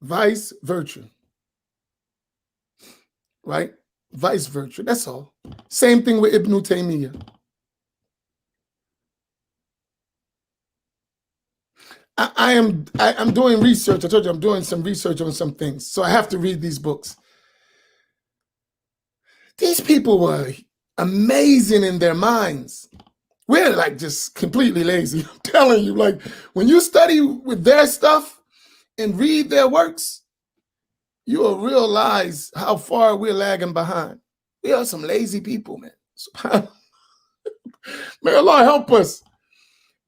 vice virtue, right? Vice virtue, that's all. Same thing with Ibn Taymiyyah. I'm doing research. I told you I'm doing some research on some things. So I have to read these books. These people were amazing in their minds. We're like just completely lazy. I'm telling you, like when you study with their stuff and read their works, you will realize how far we're lagging behind. We are some lazy people, man. May Allah help us.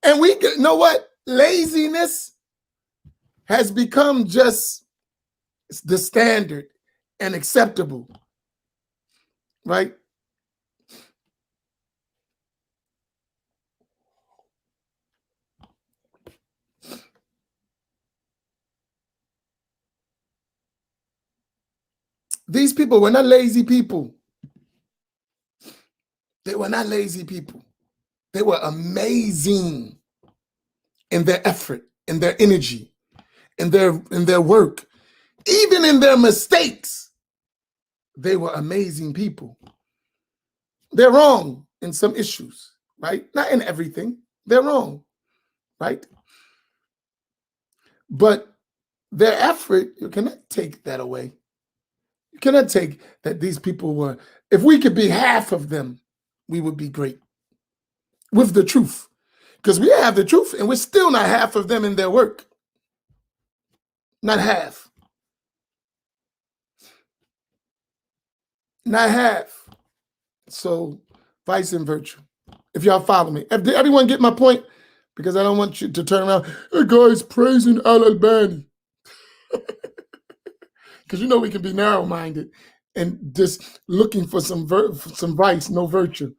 And we know what? Laziness has become just the standard and acceptable, right? These people were not lazy people. They were not lazy people. They were amazing in their effort, in their energy, in their work, even in their mistakes. They were amazing people. They're wrong in some issues, right? Not in everything. They're wrong, right? But their effort, you cannot take that away. You cannot take that these people were, if we could be half of them, we would be great with the truth. Because we have the truth and we're still not half of them in their work. Not half. Not half. So vice and virtue. If y'all follow me. Did everyone get my point? Because I don't want you to turn around, hey guys, praising Albany. Because you know we can be narrow-minded and just looking for some vice, no virtue.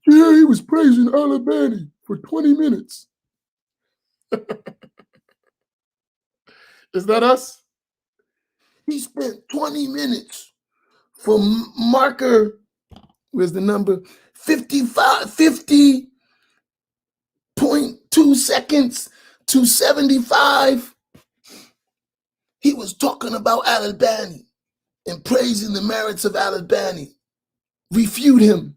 Yeah, he was praising Albany for 20 minutes. Is that us? He spent 20 minutes for marker, where's the number? 50.2 seconds 275, he was talking about Albany and praising the merits of Albany. Refute him.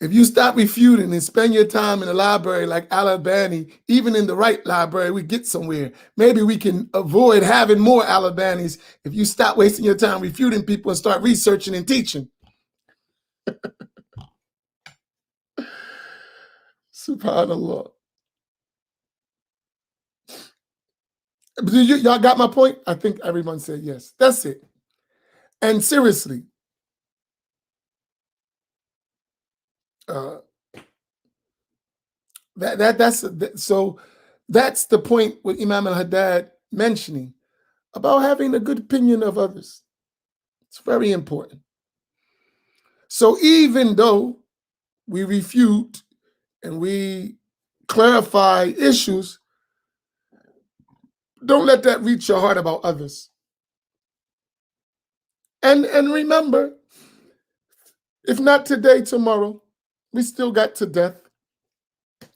If you stop refuting and spend your time in a library like Albany, even in the right library, we get somewhere. Maybe we can avoid having more Albanys if you stop wasting your time refuting people and start researching and teaching. SubhanAllah. Y'all got my point? I think everyone said yes. That's it. And seriously, that's the point with Imam Haddad mentioning about having a good opinion of others. It's very important. So even though we refute and we clarify issues, don't let that reach your heart about others. And remember, if not today, tomorrow, we still got to death.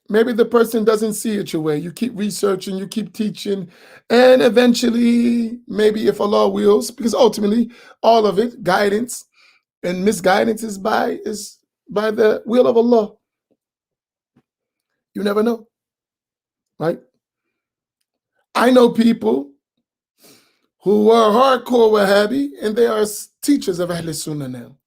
Maybe the person doesn't see it your way. You keep researching, you keep teaching, and eventually, maybe if Allah wills, because ultimately, all of it, guidance and misguidance is by the will of Allah. You never know, right? I know people who are hardcore Wahhabi, and they are teachers of Ahl Sunnah now.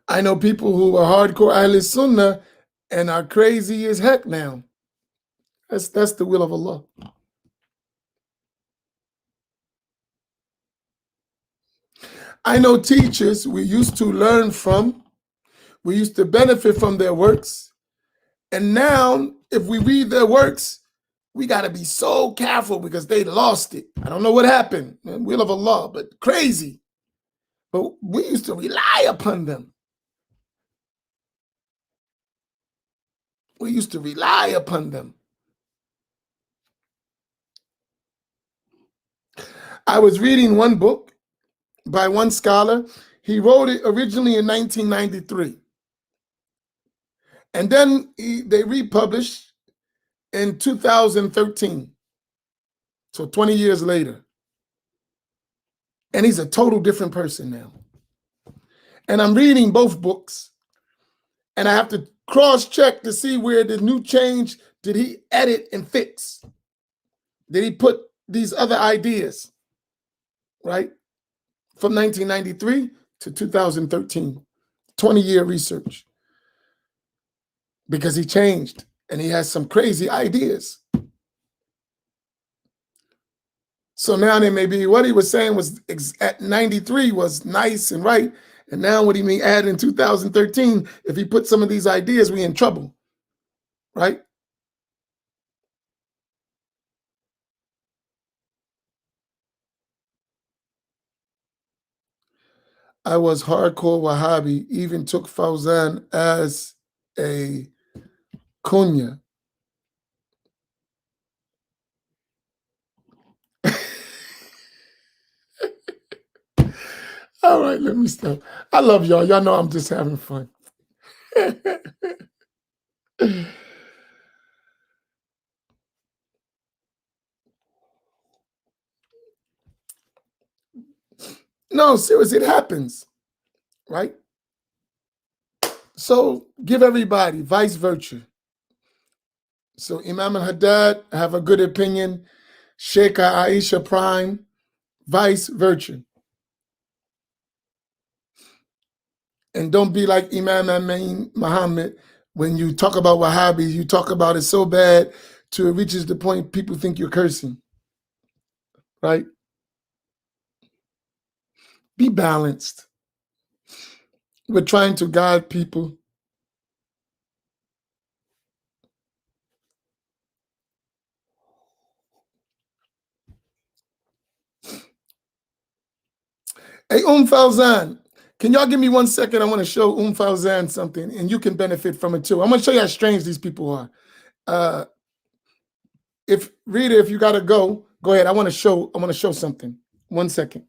I know people who are hardcore Ahl Sunnah and are crazy as heck now. That's the will of Allah. I know teachers we used to learn from, we used to benefit from their works, and now if we read their works, we got to be so careful because they lost it. I don't know what happened, will of Allah, but crazy. But we used to rely upon them. We used to rely upon them. I was reading one book by one scholar. He wrote it originally in 1993. And then they republished in 2013. So 20 years later. And he's a total different person now. And I'm reading both books. And I have to cross-check to see where the new change, did he edit and fix? Did he put these other ideas, right? From 1993 to 2013, 20-year research. Because he changed and he has some crazy ideas. So now there may be what he was saying was at 93 was nice and right. And now what he may add in 2013, if he put some of these ideas, we in trouble, right? I was hardcore Wahhabi, even took Fawzan as a kunya. All right, let me stop. I love y'all. Y'all know I'm just having fun. No, seriously, it happens, right? So give everybody vice virtue. So Imam Haddad have a good opinion. Sheikh Aisha Prime, vice virtue. And don't be like Imam Amin Muhammad. When you talk about Wahhabis, you talk about it so bad till it reaches the point people think you're cursing, right? Be balanced. We're trying to guide people. Hey, Fawzan, can y'all give me 1 second? I want to show Fawzan something, and you can benefit from it too. I'm going to show you how strange these people are. If Rita, if you got to go ahead. I want to show something. 1 second.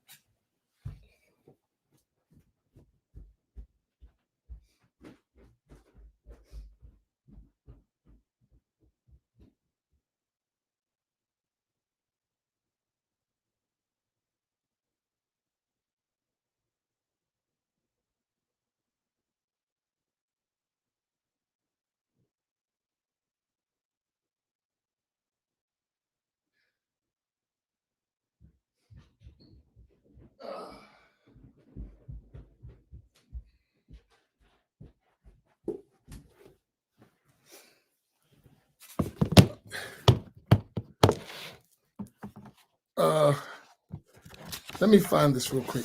Let me find this real quick.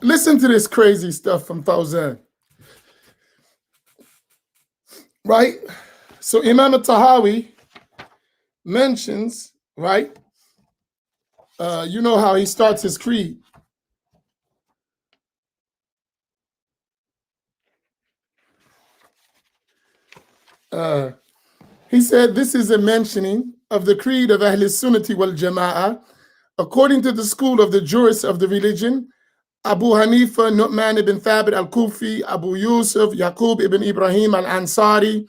Listen to this crazy stuff from Fawzan. Right? So Imam Tahawi mentions, right? You know how he starts his creed. He said this is a mentioning of the creed of Ahl Sunnati wal Jama'ah according to the school of the jurists of the religion, Abu Hanifa, Nu'man ibn Thabit al-Kufi, Abu Yusuf, Yaqub ibn Ibrahim al-Ansari,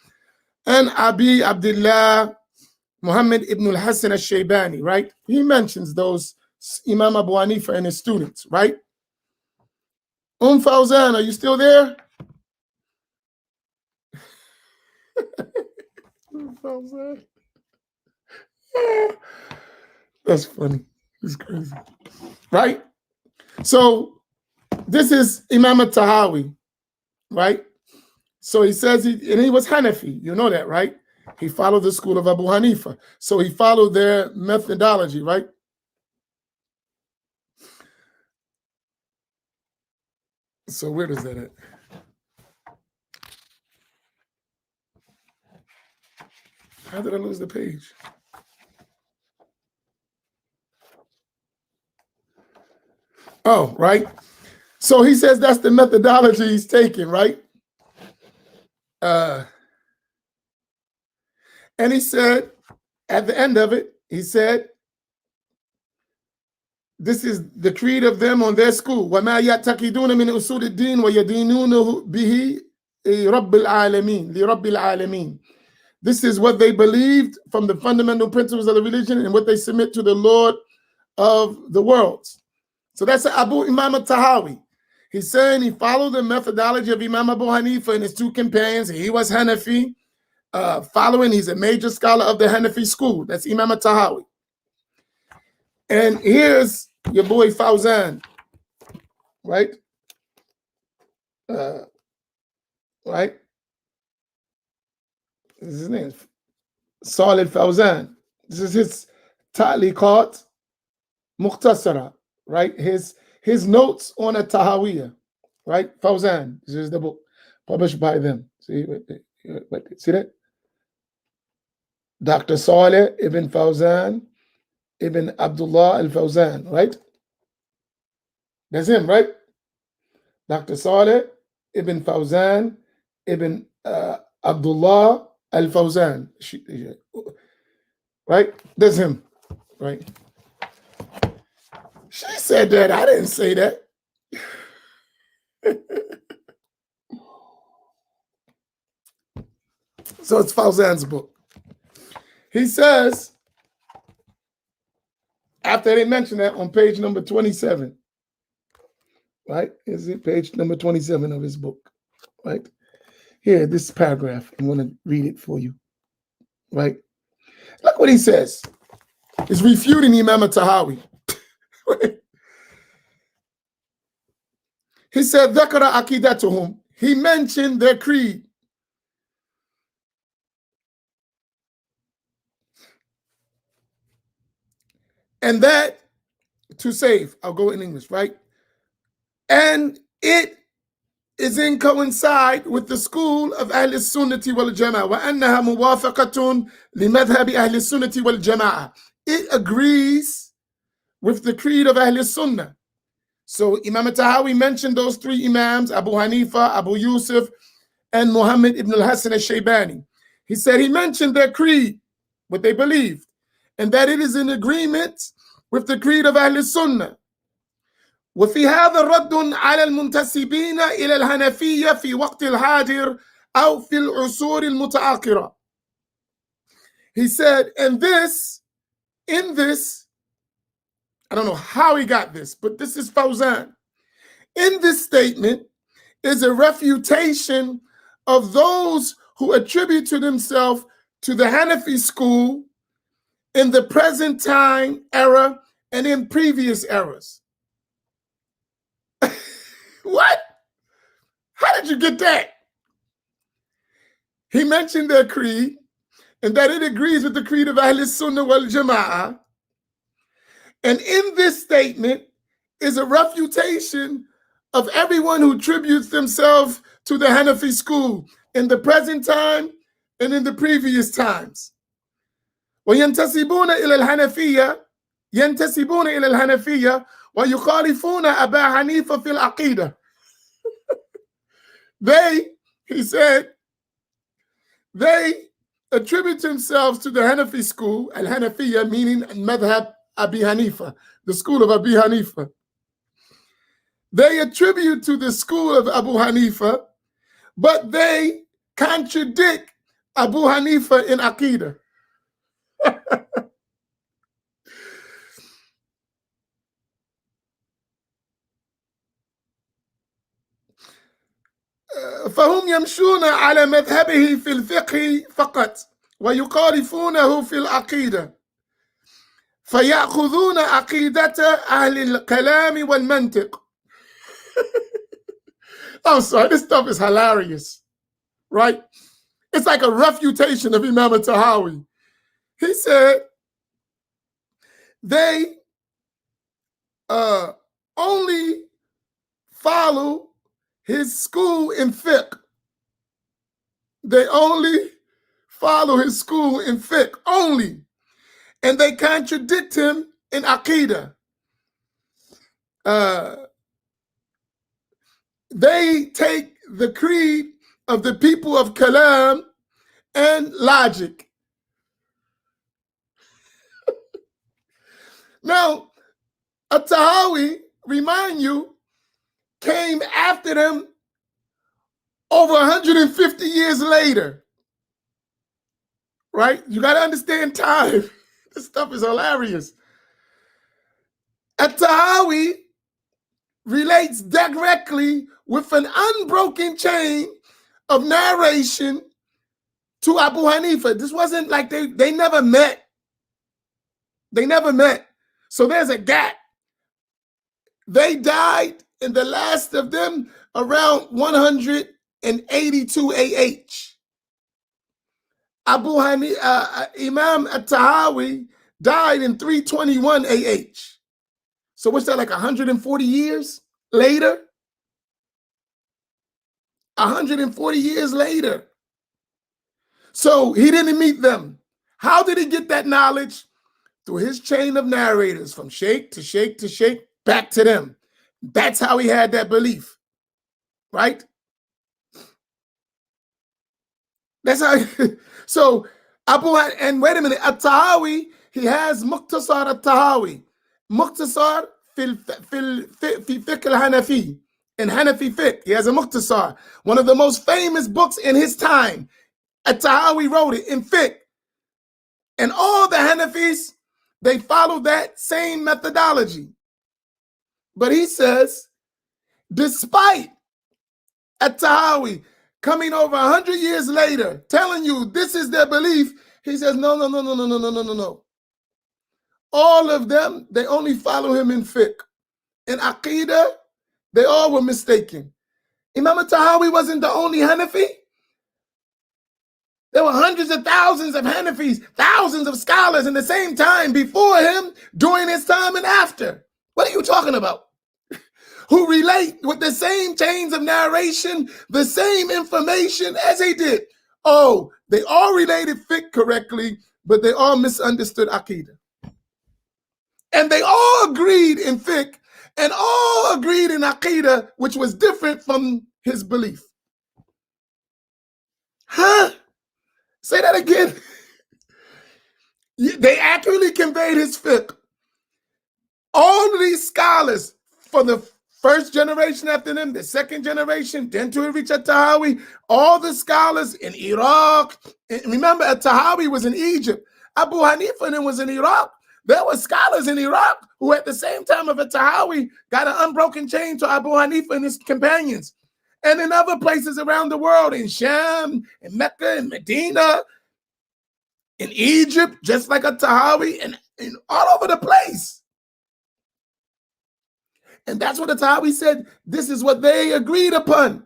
and Abi Abdullah Muhammad ibn al-Hasan al-Shaybani, right? He mentions those, Imam Abu Hanifa and his students, right? Fawzan, are you still there? Fawzan. That's funny. It's crazy. Right? So this is Imam Tahawi, right? So he says, and he was Hanafi. You know that, right? He followed the school of Abu Hanifa. So he followed their methodology, right? So where does that at? How did I lose the page? Oh, right. So he says that's the methodology he's taking, right? And he said, at the end of it, he said, this is the creed of them on their school. وَمَا يَعْتَقِدُونَ مِنْ أُصُولِ الدِّينِ وَيَدِينُونَ بِهِ رَبِّ الْعَالَمِينَ لِرَبِّ الْعَالَمِينَ. This is what they believed from the fundamental principles of the religion and what they submit to the Lord of the worlds. So that's Abu Imam Tahawi. He's saying he followed the methodology of Imam Abu Hanifa and his two companions. He was Hanafi, he's a major scholar of the Hanafi school. That's Imam Tahawi. And here's your boy Fawzan, right? Right? This is his name. Salih Fawzan. This is his Ta'liqat Mukhtasara, right? His notes on a Tahawiyah, right? Fawzan. This is the book published by them. See that? Dr. Salih ibn Fawzan ibn Abdullah al-Fawzan, right? That's him, right? Dr. Salih ibn Fawzan ibn Abdullah al-Fawzan, right? That's him, right? She said that. I didn't say that. So it's Fawzan's book. He says, after they mention that on page number 27, right? Is it page number 27 of his book, right? Here, this paragraph, I'm going to read it for you, right? Look what he says. He's refuting Imam Tahawi. Right? He said, ذَكَرَ عَقِيدَتُهُمْ. He mentioned their creed. And that, to save, I'll go in English, right? And it is in coincide with the school of Ahl Sunnati wal Jama'ah. وَأَنَّهَا مُوَافَقَةٌ لِمَذْهَبِ أَهْلِ السُّنَّةِ وَالْجَمَاعَةِ. It agrees with the creed of Ahl Sunnah. So Imam Tahawi mentioned those three Imams, Abu Hanifa, Abu Yusuf, and Muhammad ibn al-Hasan al-Shaybani. He said he mentioned their creed, what they believed, and that it is in agreement with the creed of Ahl Sunnah. وفي هذا رد على المنتسبين إلى الحنفية في وقت الحاضر أو في العصور المتأخرة. He said, in this, I don't know how he got this, but this is Fawzan. In this statement is a refutation of those who attribute to themselves to the Hanafi school in the present time era and in previous eras. What? How did you get that? He mentioned their creed and that it agrees with the creed of Ahl Sunnah wal Jama'ah. And in this statement is a refutation of everyone who tributes themselves to the Hanafi school in the present time and in the previous times. وينتسبون إلى الحنفية ينتسبون إلى الحنفية ويخالفون أبا حنيفة في العقيدة. He said, they attribute themselves to the Hanafi school, al-Hanafiya meaning Madhab Abi Hanifa, the school of Abi Hanifa. They attribute to the school of Abu Hanifa, but they contradict Abu Hanifa in Aqidah. فهم يمشون على مذهبه في الفقه فقط ويخالفونه في العقيدة فيأخذون عقيدة أهل الكلام والمنطق. I'm sorry, this stuff is hilarious, right? It's like a refutation of Imam Tahawi. He said they only follow his school in fiqh. They only follow his school in fiqh only. And they contradict him in Aqidah. They take the creed of the people of Kalam and logic. Now, At-Tahawi, remind you, came after them over 150 years later, right? You got to understand time. This stuff is hilarious. At-Tahawi relates directly with an unbroken chain of narration to Abu Hanifa. This wasn't like they never met. They never met. So there's a gap. They died, and the last of them around 182 AH. Abu Hanifa, Imam At-Tahawi died in 321 AH. So what's that, like 140 years later? 140 years later. So he didn't meet them. How did he get that knowledge? Through his chain of narrators, from sheikh to sheikh to sheikh, back to them. That's how he had that belief, right? That's how. So and wait a minute, At-Tahawi, he has Muqtasar At-Tahawi. Muqtasar fi fiqh al-Hanafi, in Hanafi fiqh. He has a Muqtasar, one of the most famous books in his time. At-Tahawi wrote it in fiqh. And all the Hanafis, they follow that same methodology. But he says, despite At-Tahawi coming over 100 years later, telling you this is their belief, he says, no. All of them, they only follow him in fiqh. In Aqidah, they all were mistaken. Imam Tahawi wasn't the only Hanafi. There were hundreds of thousands of Hanafis, thousands of scholars in the same time before him, during his time, and after. What are you talking about? Who relate with the same chains of narration, the same information as he did. Oh, they all related fiqh correctly, but they all misunderstood Aqidah. And they all agreed in fiqh and all agreed in Aqidah, which was different from his belief. Huh? Say that again. They accurately conveyed his fiqh. All of these scholars, for the first generation after them, the second generation, then to reach At-Tahawi, all the scholars in Iraq. And remember, At-Tahawi was in Egypt. Abu Hanifa then was in Iraq. There were scholars in Iraq who at the same time of At-Tahawi got an unbroken chain to Abu Hanifa and his companions. And in other places around the world, in Sham, in Mecca, in Medina, in Egypt, just like a Tahawi, and all over the place. And that's what the Tahawi said. This is what they agreed upon.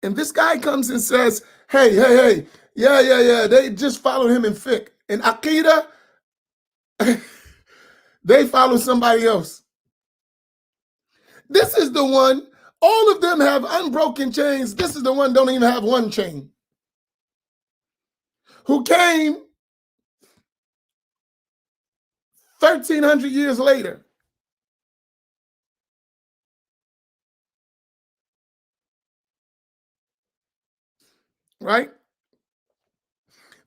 And this guy comes and says, hey, yeah, they just followed him in fiqh. In Aqidah, they follow somebody else. This is the one, all of them have unbroken chains. This is the one don't even have one chain. Who came 1,300 years later. Right?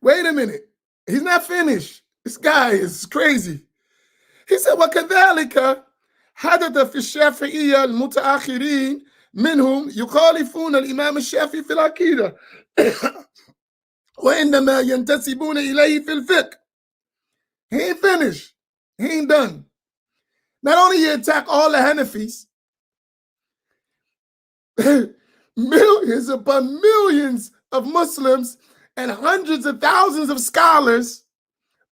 Wait a minute. He's not finished. This guy is crazy. He said, وَكَذَلِكَ حدث في الشافعية المتأخرين منهم يخالفون الإمام الشافعي في العقيدة وإنما ينتسبون إليه في الفقه. He ain't finished. He ain't done. Not only he attack all the Hanafis, millions upon millions of Muslims and hundreds of thousands of scholars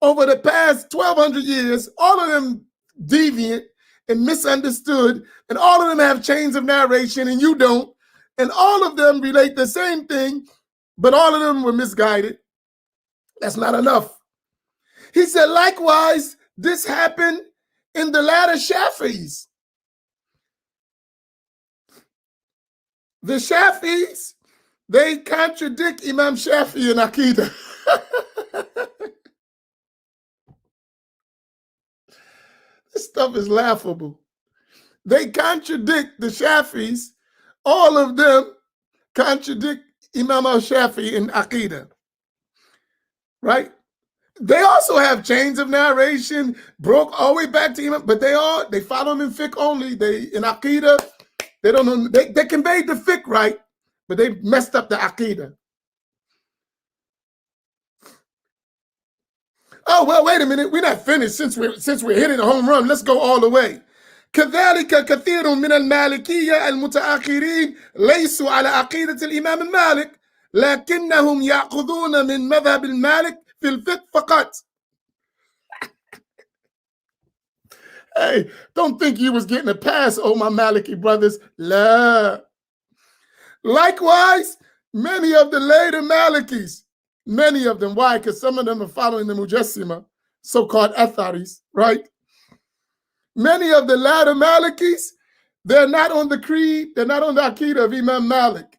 over the past 1,200 years, all of them deviant and misunderstood, and all of them have chains of narration and you don't, and all of them relate the same thing, but all of them were misguided. That's not enough. He said, likewise, this happened in the latter Shafi'is. The Shafi'is, they contradict Imam Shafi'i in Aqidah. This stuff is laughable. They contradict the Shafi'is. All of them contradict Imam al-Shafi'i in Aqidah. Right? They also have chains of narration, broke all the way back to Imam, but they follow him in fiqh only. They in Aqidah, they don't know, they conveyed the fiqh right, but they messed up the Aqidah. Oh, well, wait a minute. We're not finished since we're hitting a home run. Let's go all the way. كذلك كثير من المالكية المتأخرين ليسوا على عقيدة الإمام المالك لكنهم يأخذون من مذهب المالك في الفقه فقط. Hey, don't think you was getting a pass, oh my Maliki brothers. La. Likewise, many of the later Malikis, many of them, why? Because some of them are following the Mujassima, so-called Atharis, right? Many of the latter Malikis, they're not on the creed, they're not on the Aqidah of Imam Malik,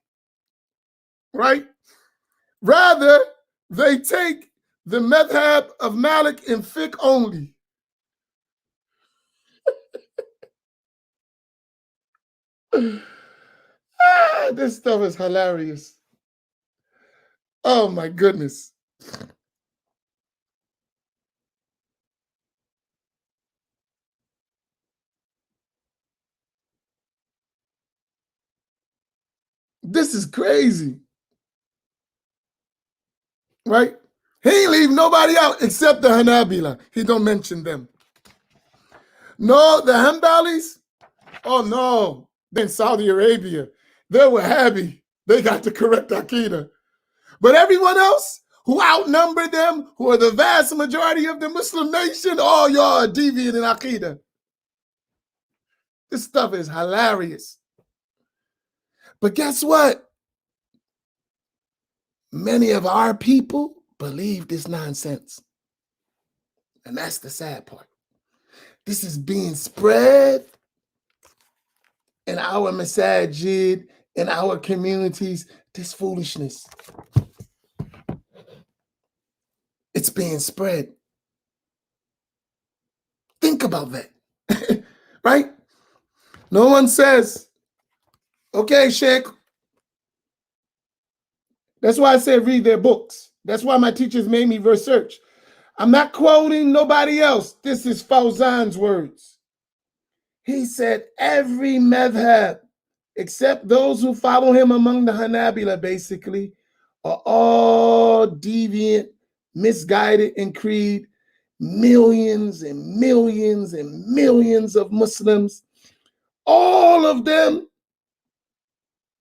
right? Rather, they take the madhab of Malik in fiqh only. This stuff is hilarious. Oh my goodness. This is crazy. Right? He ain't leave nobody out except the Hanabila. He don't mention them. No, the Hanbalis, oh no, in Saudi Arabia, they were happy. They got the correct Aqidah. But everyone else who outnumbered them, who are the vast majority of the Muslim nation, all y'all are deviant in Aqidah. This stuff is hilarious. But guess what? Many of our people believe this nonsense. And that's the sad part. This is being spread in our Masjid, in our communities, this foolishness. It's being spread. Think about that, right? No one says, okay, Sheikh. That's why I said read their books. That's why my teachers made me research. I'm not quoting nobody else. This is Fawzan's words. He said every madhab, except those who follow him among the Hanabila, basically, are all deviant, misguided in creed. Millions and millions and millions of Muslims all of them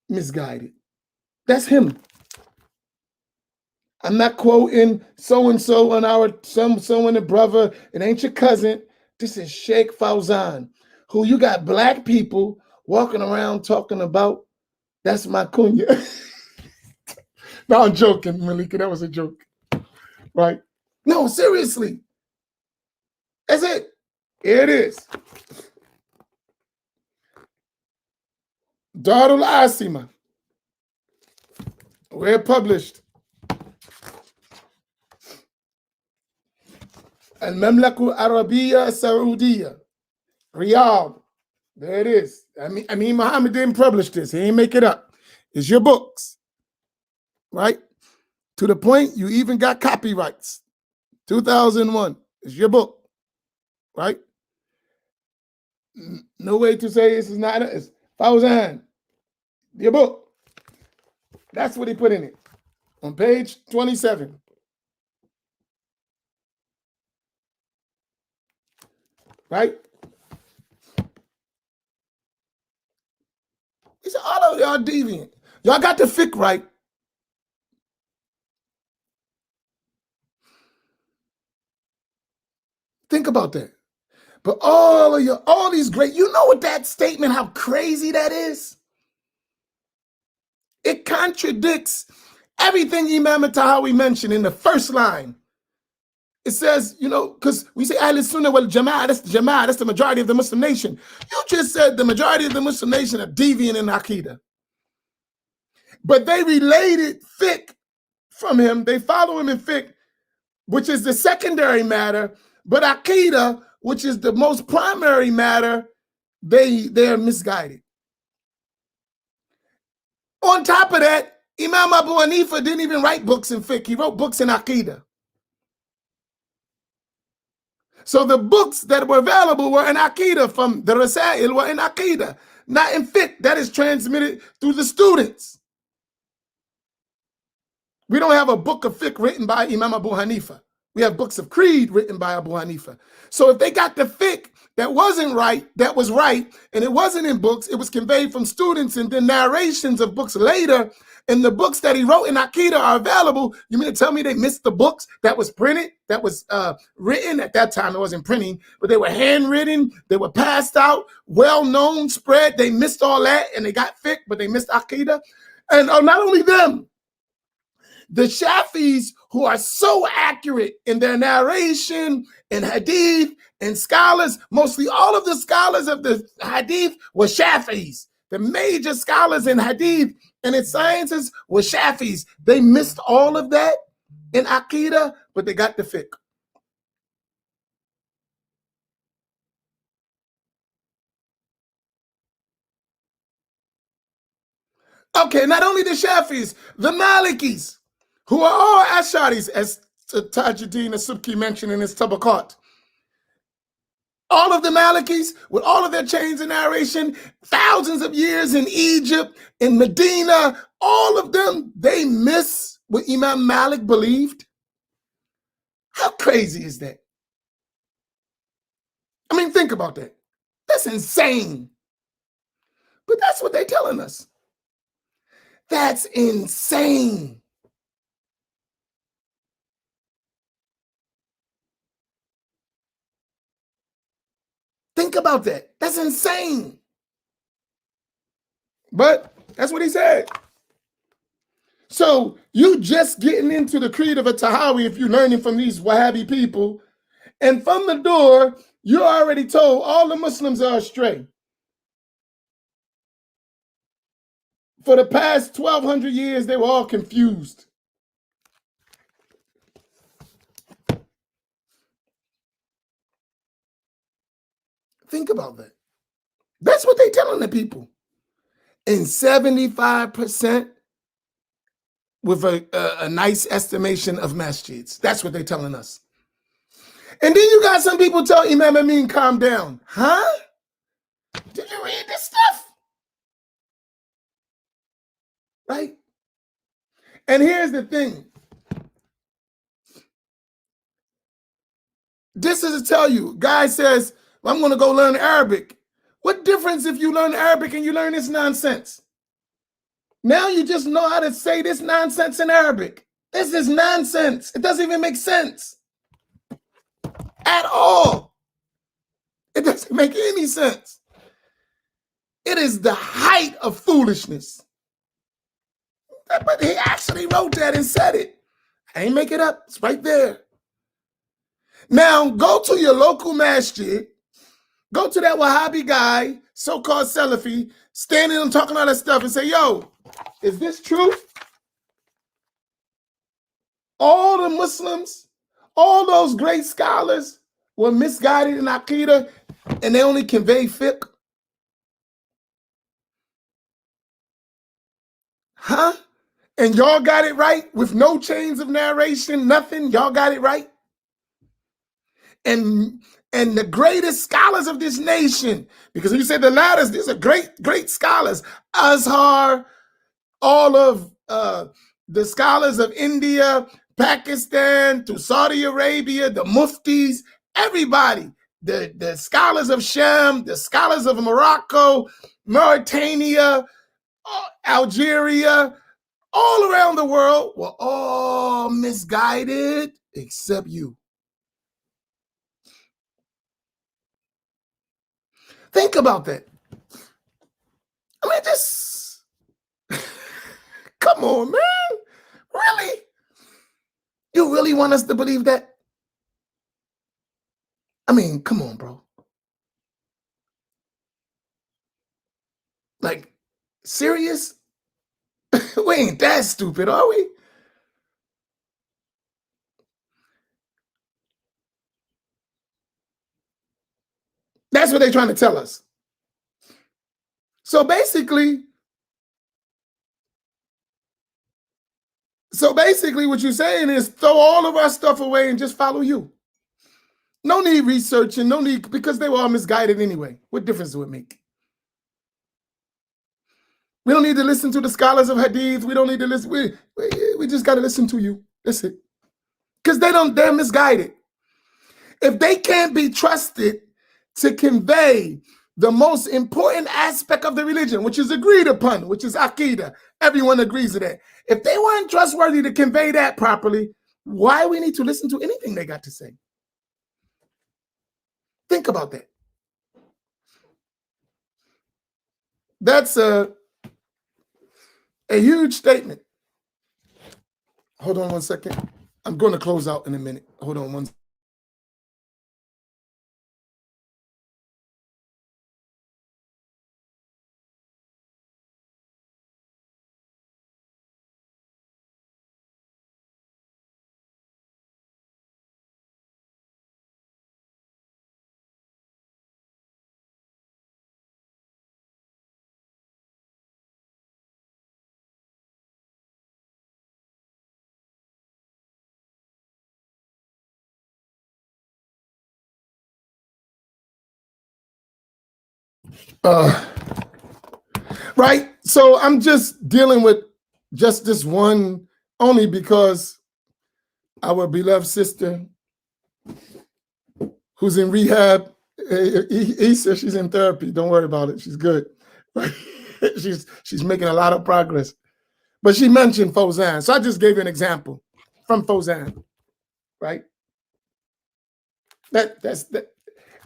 misguided. That's him. I'm not quoting so-and-so on our so-and a brother. It ain't your cousin. This is Sheikh Fawzan, who you got black people walking around talking about. That's my kunya. No, I'm joking, Malika. That was a joke. Right? No, seriously. That's it. Here it is. Darul Asima. Where published. Al-Mamlaku Arabiya Saudiya. Riyadh. There it is. Amin Muhammad didn't publish this. He ain't make it up. It's your books. Right? To the point you even got copyrights. 2001. It's your book. Right? No way to say this is not it's Fawzan. Your book. That's what he put in it. On page 27. Right? He said, all of y'all deviant. Y'all got the fiqh right. Think about that. But all these great, you know what that statement, how crazy that is? It contradicts everything Imam Tahawi mentioned in the first line. It says, because we say Ahl Sunnah wal Jama'ah, that's the majority of the Muslim nation. You just said the majority of the Muslim nation are deviant in Aqidah. But they related fiqh from him. They follow him in fiqh, which is the secondary matter. But Aqidah, which is the most primary matter, they're misguided. On top of that, Imam Abu Hanifa didn't even write books in fiqh. He wrote books in Aqidah. So the books that were available were in Aqidah, from the Rasail were in Aqidah, not in fiqh. That is transmitted through the students. We don't have a book of fiqh written by Imam Abu Hanifa. We have books of creed written by Abu Hanifa. So if they got the fiqh that wasn't right, that was right, and it wasn't in books, it was conveyed from students and then narrations of books later, and the books that he wrote in Aqidah are available, you mean to tell me they missed the books that was printed, that was written? At that time, it wasn't printing, but they were handwritten, they were passed out, well-known, spread. They missed all that, and they got fiqh, but they missed Aqidah. And not only them, the Shafis, who are so accurate in their narration and hadith and scholars, mostly all of the scholars of the hadith were Shafis. The major scholars in hadith and in sciences were Shafis. They missed all of that in Aqidah, but they got the fiqh. Okay, not only the Shafis, the Malikis, who are all Asharis, as Tajuddin as-Subki mentioned in his Tabaqat. All of the Malikis, with all of their chains of narration, thousands of years in Egypt, in Medina, all of them, they miss what Imam Malik believed. How crazy is that? I mean, think about that. That's insane. But that's what they're telling us. That's insane. Think about that. That's insane. But that's what he said. So you just getting into the creed of a Tahawi if you're learning from these Wahhabi people. And from the door, you're already told all the Muslims are astray. For the past 1,200 years, they were all confused. Think about that. That's what they're telling the people. And 75% with a nice estimation of masjids. That's what they're telling us. And then you got some people tell Imam Amin, calm down. Huh? Did you read this stuff? Right? And here's the thing. This is to tell you, guy says, I'm going to go learn Arabic. What difference if you learn Arabic and you learn this nonsense? Now you just know how to say this nonsense in Arabic. This is nonsense. It doesn't even make sense at all. It doesn't make any sense. It is the height of foolishness. But he actually wrote that and said it. I ain't make it up. It's right there. Now go to your local masjid. Go to that Wahhabi guy, so-called Salafi, standing and talking all that stuff and say, yo, is this true? All the Muslims, all those great scholars were misguided in Aqidah and they only convey fiqh? Huh? And y'all got it right with no chains of narration, nothing? Y'all got it right? And the greatest scholars of this nation, because you said the latter, these are great scholars. Azhar, all of the scholars of India, Pakistan, to Saudi Arabia, the muftis, everybody, the scholars of Sham, the scholars of Morocco, Mauritania, Algeria, all around the world were all misguided except you. Think about that. I mean, just come on, man. Really? You really want us to believe that? I mean, come on, bro. Like, serious? We ain't that stupid, are we? That's what they're trying to tell us. So basically, what you're saying is throw all of our stuff away and just follow you. No need researching, no need, because they were all misguided anyway. What difference do it make? We don't need to listen to the scholars of Hadith. We don't need to listen. We just got to listen to you. That's it. Because they're misguided. If they can't be trusted to convey the most important aspect of the religion, which is agreed upon, which is Aqidah, everyone agrees to that. If they weren't trustworthy to convey that properly, why we need to listen to anything they got to say? Think about that. That's a huge statement. Hold on one second. I'm going to close out in a minute. Hold on one second. Right? So I'm just dealing with just this one only because our beloved sister who's in rehab, he says she's in therapy. Don't worry about it. She's good. Right? She's making a lot of progress. But she mentioned Fawzan. So I just gave you an example from Fawzan, right? That's that.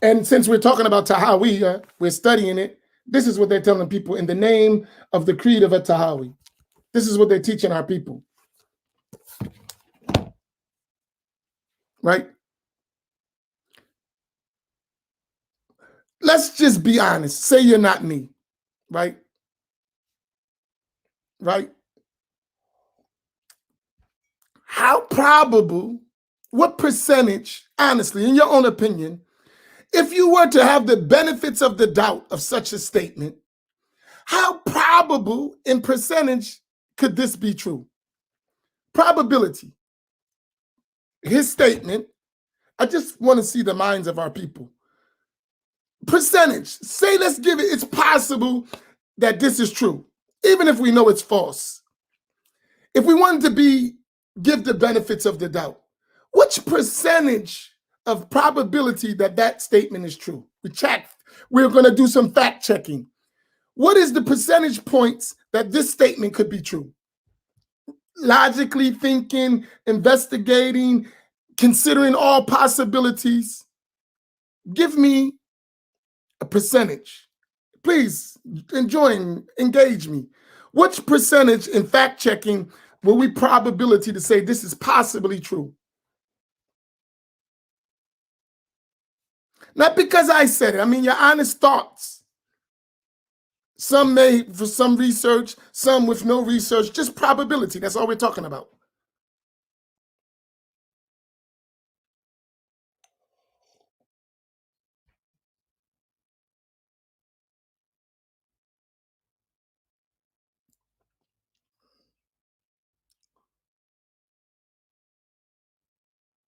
And since we're talking about Tahawi, we're studying it. This is what they're telling people in the name of the creed of a Tahawi. This is what they're teaching our people. Right? Let's just be honest. Say you're not me. Right? Right? How probable, what percentage, honestly, in your own opinion, if you were to have the benefits of the doubt of such a statement, how probable in percentage could this be true? Probability. His statement, I just want to see the minds of our people. Percentage. Say, let's give it, it's possible that this is true, even if we know it's false. If we wanted to give the benefits of the doubt, which percentage of probability that statement is true? We checked. We're going to do some fact checking. What is the percentage points that this statement could be true? Logically thinking, investigating, considering all possibilities. Give me a percentage. Please engage me. Which percentage in fact checking will we probability to say this is possibly true? Not because I said it. I mean, your honest thoughts. Some may for some research, some with no research, just probability. That's all we're talking about.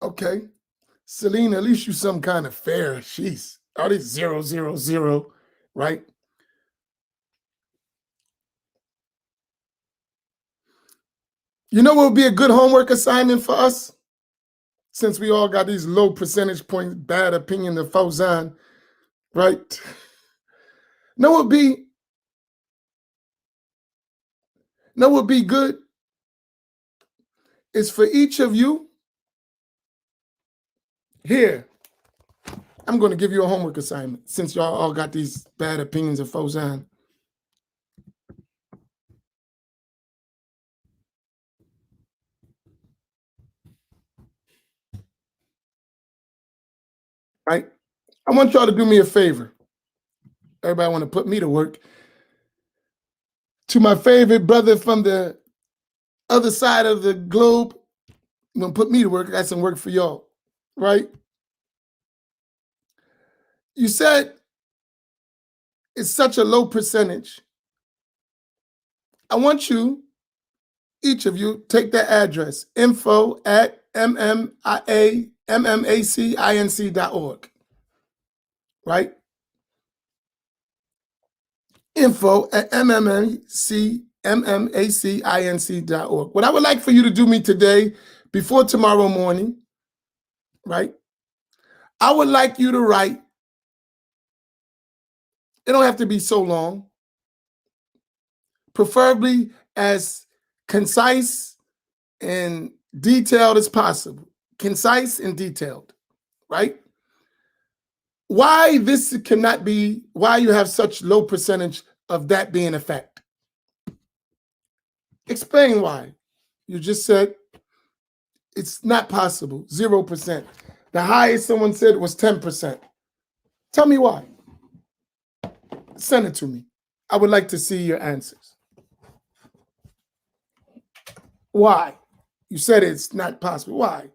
Okay. Selena, at least you some kind of fair. She's all these 0, 0, 0, right? You know what would be a good homework assignment for us? Since we all got these low percentage points, bad opinion of Fauzan, right? No, would be good is for each of you here. I'm going to give you a homework assignment since y'all all got these bad opinions of Fauzan. Right? I want y'all to do me a favor. Everybody want to put me to work. To my favorite brother from the other side of the globe, I'm going to put me to work. I got some work for y'all, right? You said it's such a low percentage. I want you, each of you, take that address, info@mmacinc.org, right? info@mmacinc.org. What I would like for you to do me today, before tomorrow morning, right? I would like you to write, it don't have to be so long, preferably as concise and detailed as possible. Concise and detailed, right? Why this cannot be, why you have such low percentage of that being a fact. Explain why. You just said it's not possible, 0%. The highest someone said was 10%. Tell me why. Send it to me. I would like to see your answers. Why? You said it's not possible. Why?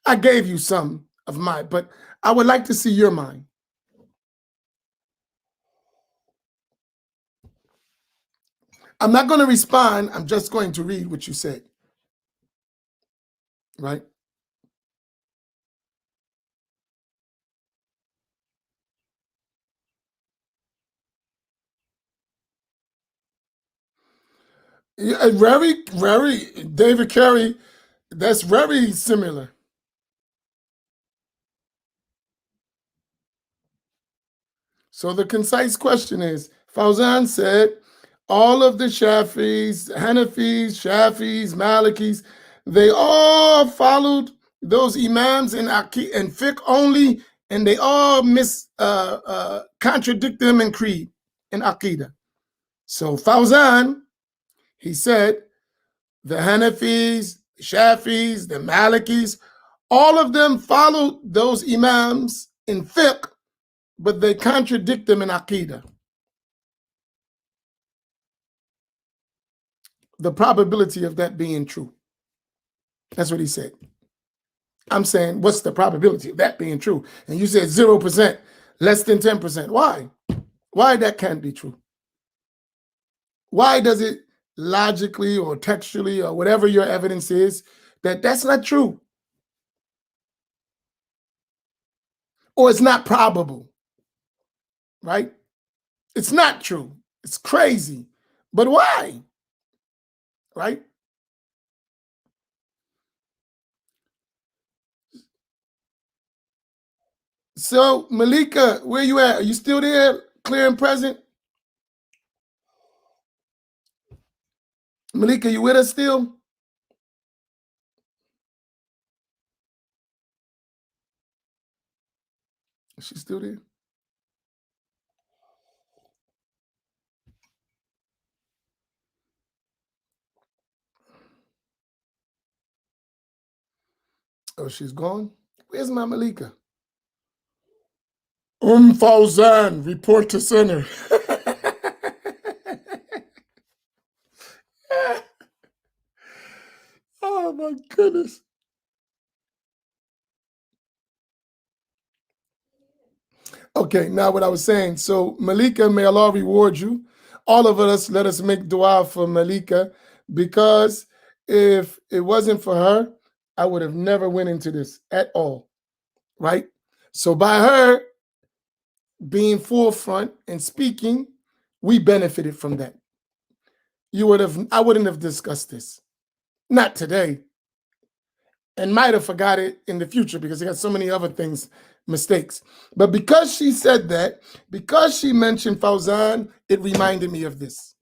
I gave you some of mine, but I would like to see your mind. I'm not going to respond. I'm just going to read what you said. Right? Yeah, very, David Carey, that's very similar. So the concise question is, Fauzan said, all of the Shafis, Hanafis, Shafis, Malikis, they all followed those imams in fiqh only, and they all contradict them in creed and aqidah. So Fauzan, he said, the Hanafis, the Shafis, the Malikis, all of them followed those imams in fiqh, but they contradict them in aqidah. The probability of that being true. That's what he said. I'm saying, what's the probability of that being true? And you said 0%, less than 10%. Why? Why that can't be true? Why does it logically or textually or whatever your evidence is that that's not true? Or it's not probable, right? It's not true. It's crazy. But why? Right? So, Malika, where you at? Are you still there, clear and present? Malika, you with us still? Is she still there? Oh, she's gone? Where's my Malika? Fauzan, report to center. Oh my goodness. Okay, now what I was saying. So Malika, may Allah reward you. All of us, let us make dua for Malika, because if it wasn't for her, I would have never went into this at all, right? So by her being forefront and speaking, we benefited from that. I wouldn't have discussed this. Not today. And might have forgot it in the future because he got so many other things, mistakes. But because she said that, because she mentioned Fauzan, it reminded me of this.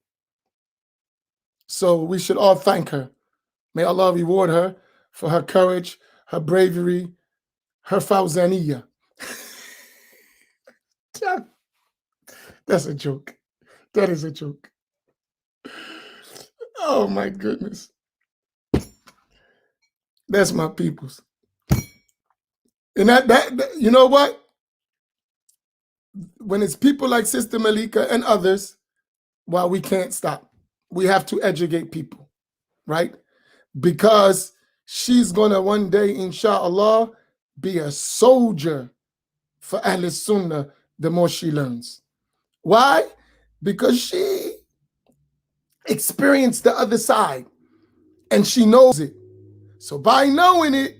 So we should all thank her. May Allah reward her for her courage, her bravery, her Fauzaniya. That's a joke. That is a joke. Oh my goodness. That's my peoples. And that you know what? When it's people like Sister Malika and others, well, we can't stop. We have to educate people, right? Because she's going to one day, inshallah, be a soldier for Ahl Sunnah the more she learns. Why? Because she experienced the other side and she knows it. So by knowing it,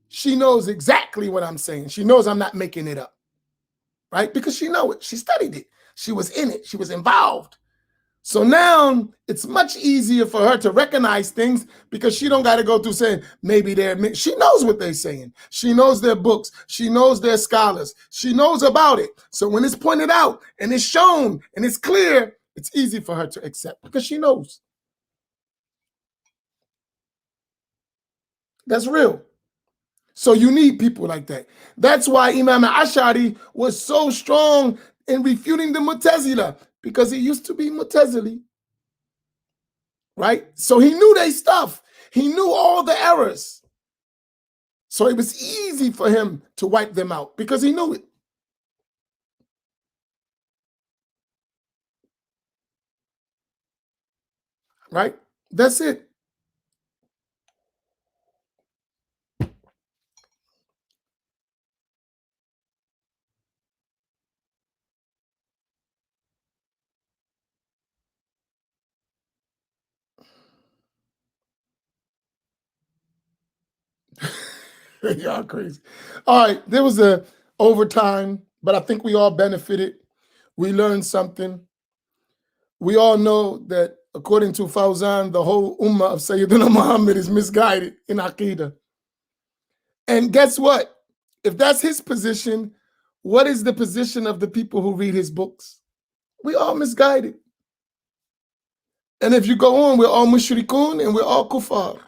she knows exactly what I'm saying. She knows I'm not making it up, right? Because she knows it. She studied it. She was in it. She was involved. So now it's much easier for her to recognize things because she don't got to go through saying maybe she knows what they're saying. She knows their books. She knows their scholars. She knows about it. So when it's pointed out and it's shown and it's clear, it's easy for her to accept because she knows. That's real. So you need people like that. That's why Imam Ash'ari was so strong in refuting the Mu'tazila, because he used to be Mu'tazili. Right? So he knew their stuff. He knew all the errors. So it was easy for him to wipe them out because he knew it. Right? That's it. Y'all crazy. All right, there was a overtime, but I think we all benefited. We learned something. We all know that according to Fauzan, the whole ummah of Sayyidina Muhammad is misguided in Aqidah. And guess what? If that's his position, what is the position of the people who read his books? We all misguided. And if you go on, we're all mushrikun and we're all kuffar.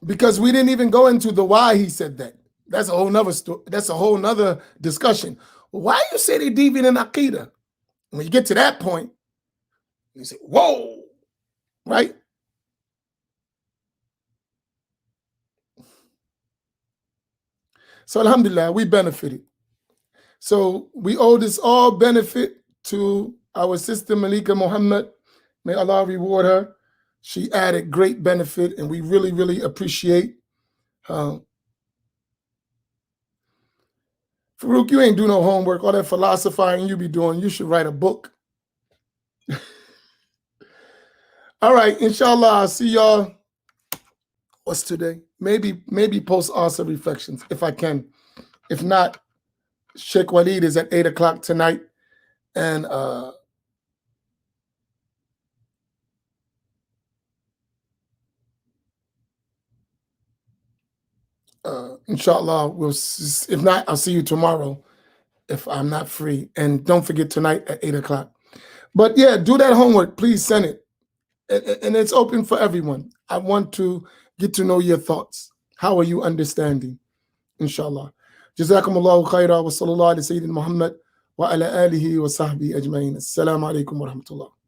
Because we didn't even go into the why he said that. That's a whole nother story. That's a whole nother discussion. Why you say they deviant in Aqidah? When you get to that point, you say, whoa, right? So alhamdulillah, we benefited. So we owe this all benefit to our sister Malika Muhammad. May Allah reward her. She added great benefit, and we really, really appreciate her. Farouk, you ain't do no homework. All that philosophizing you be doing, you should write a book. All right, inshallah, I'll see y'all. What's today? Maybe post-Fajr Reflections, if I can. If not, Sheikh Walid is at 8 o'clock tonight. And Inshallah, if not, I'll see you tomorrow if I'm not free. And don't forget tonight at 8 o'clock. But yeah, do that homework. Please send it. And it's open for everyone. I want to get to know your thoughts. How are you understanding? Inshallah. جزاكم الله خيرا وصلى الله على سيدنا محمد وعلى آله وصحبه أجمعين. السلام عليكم ورحمة الله.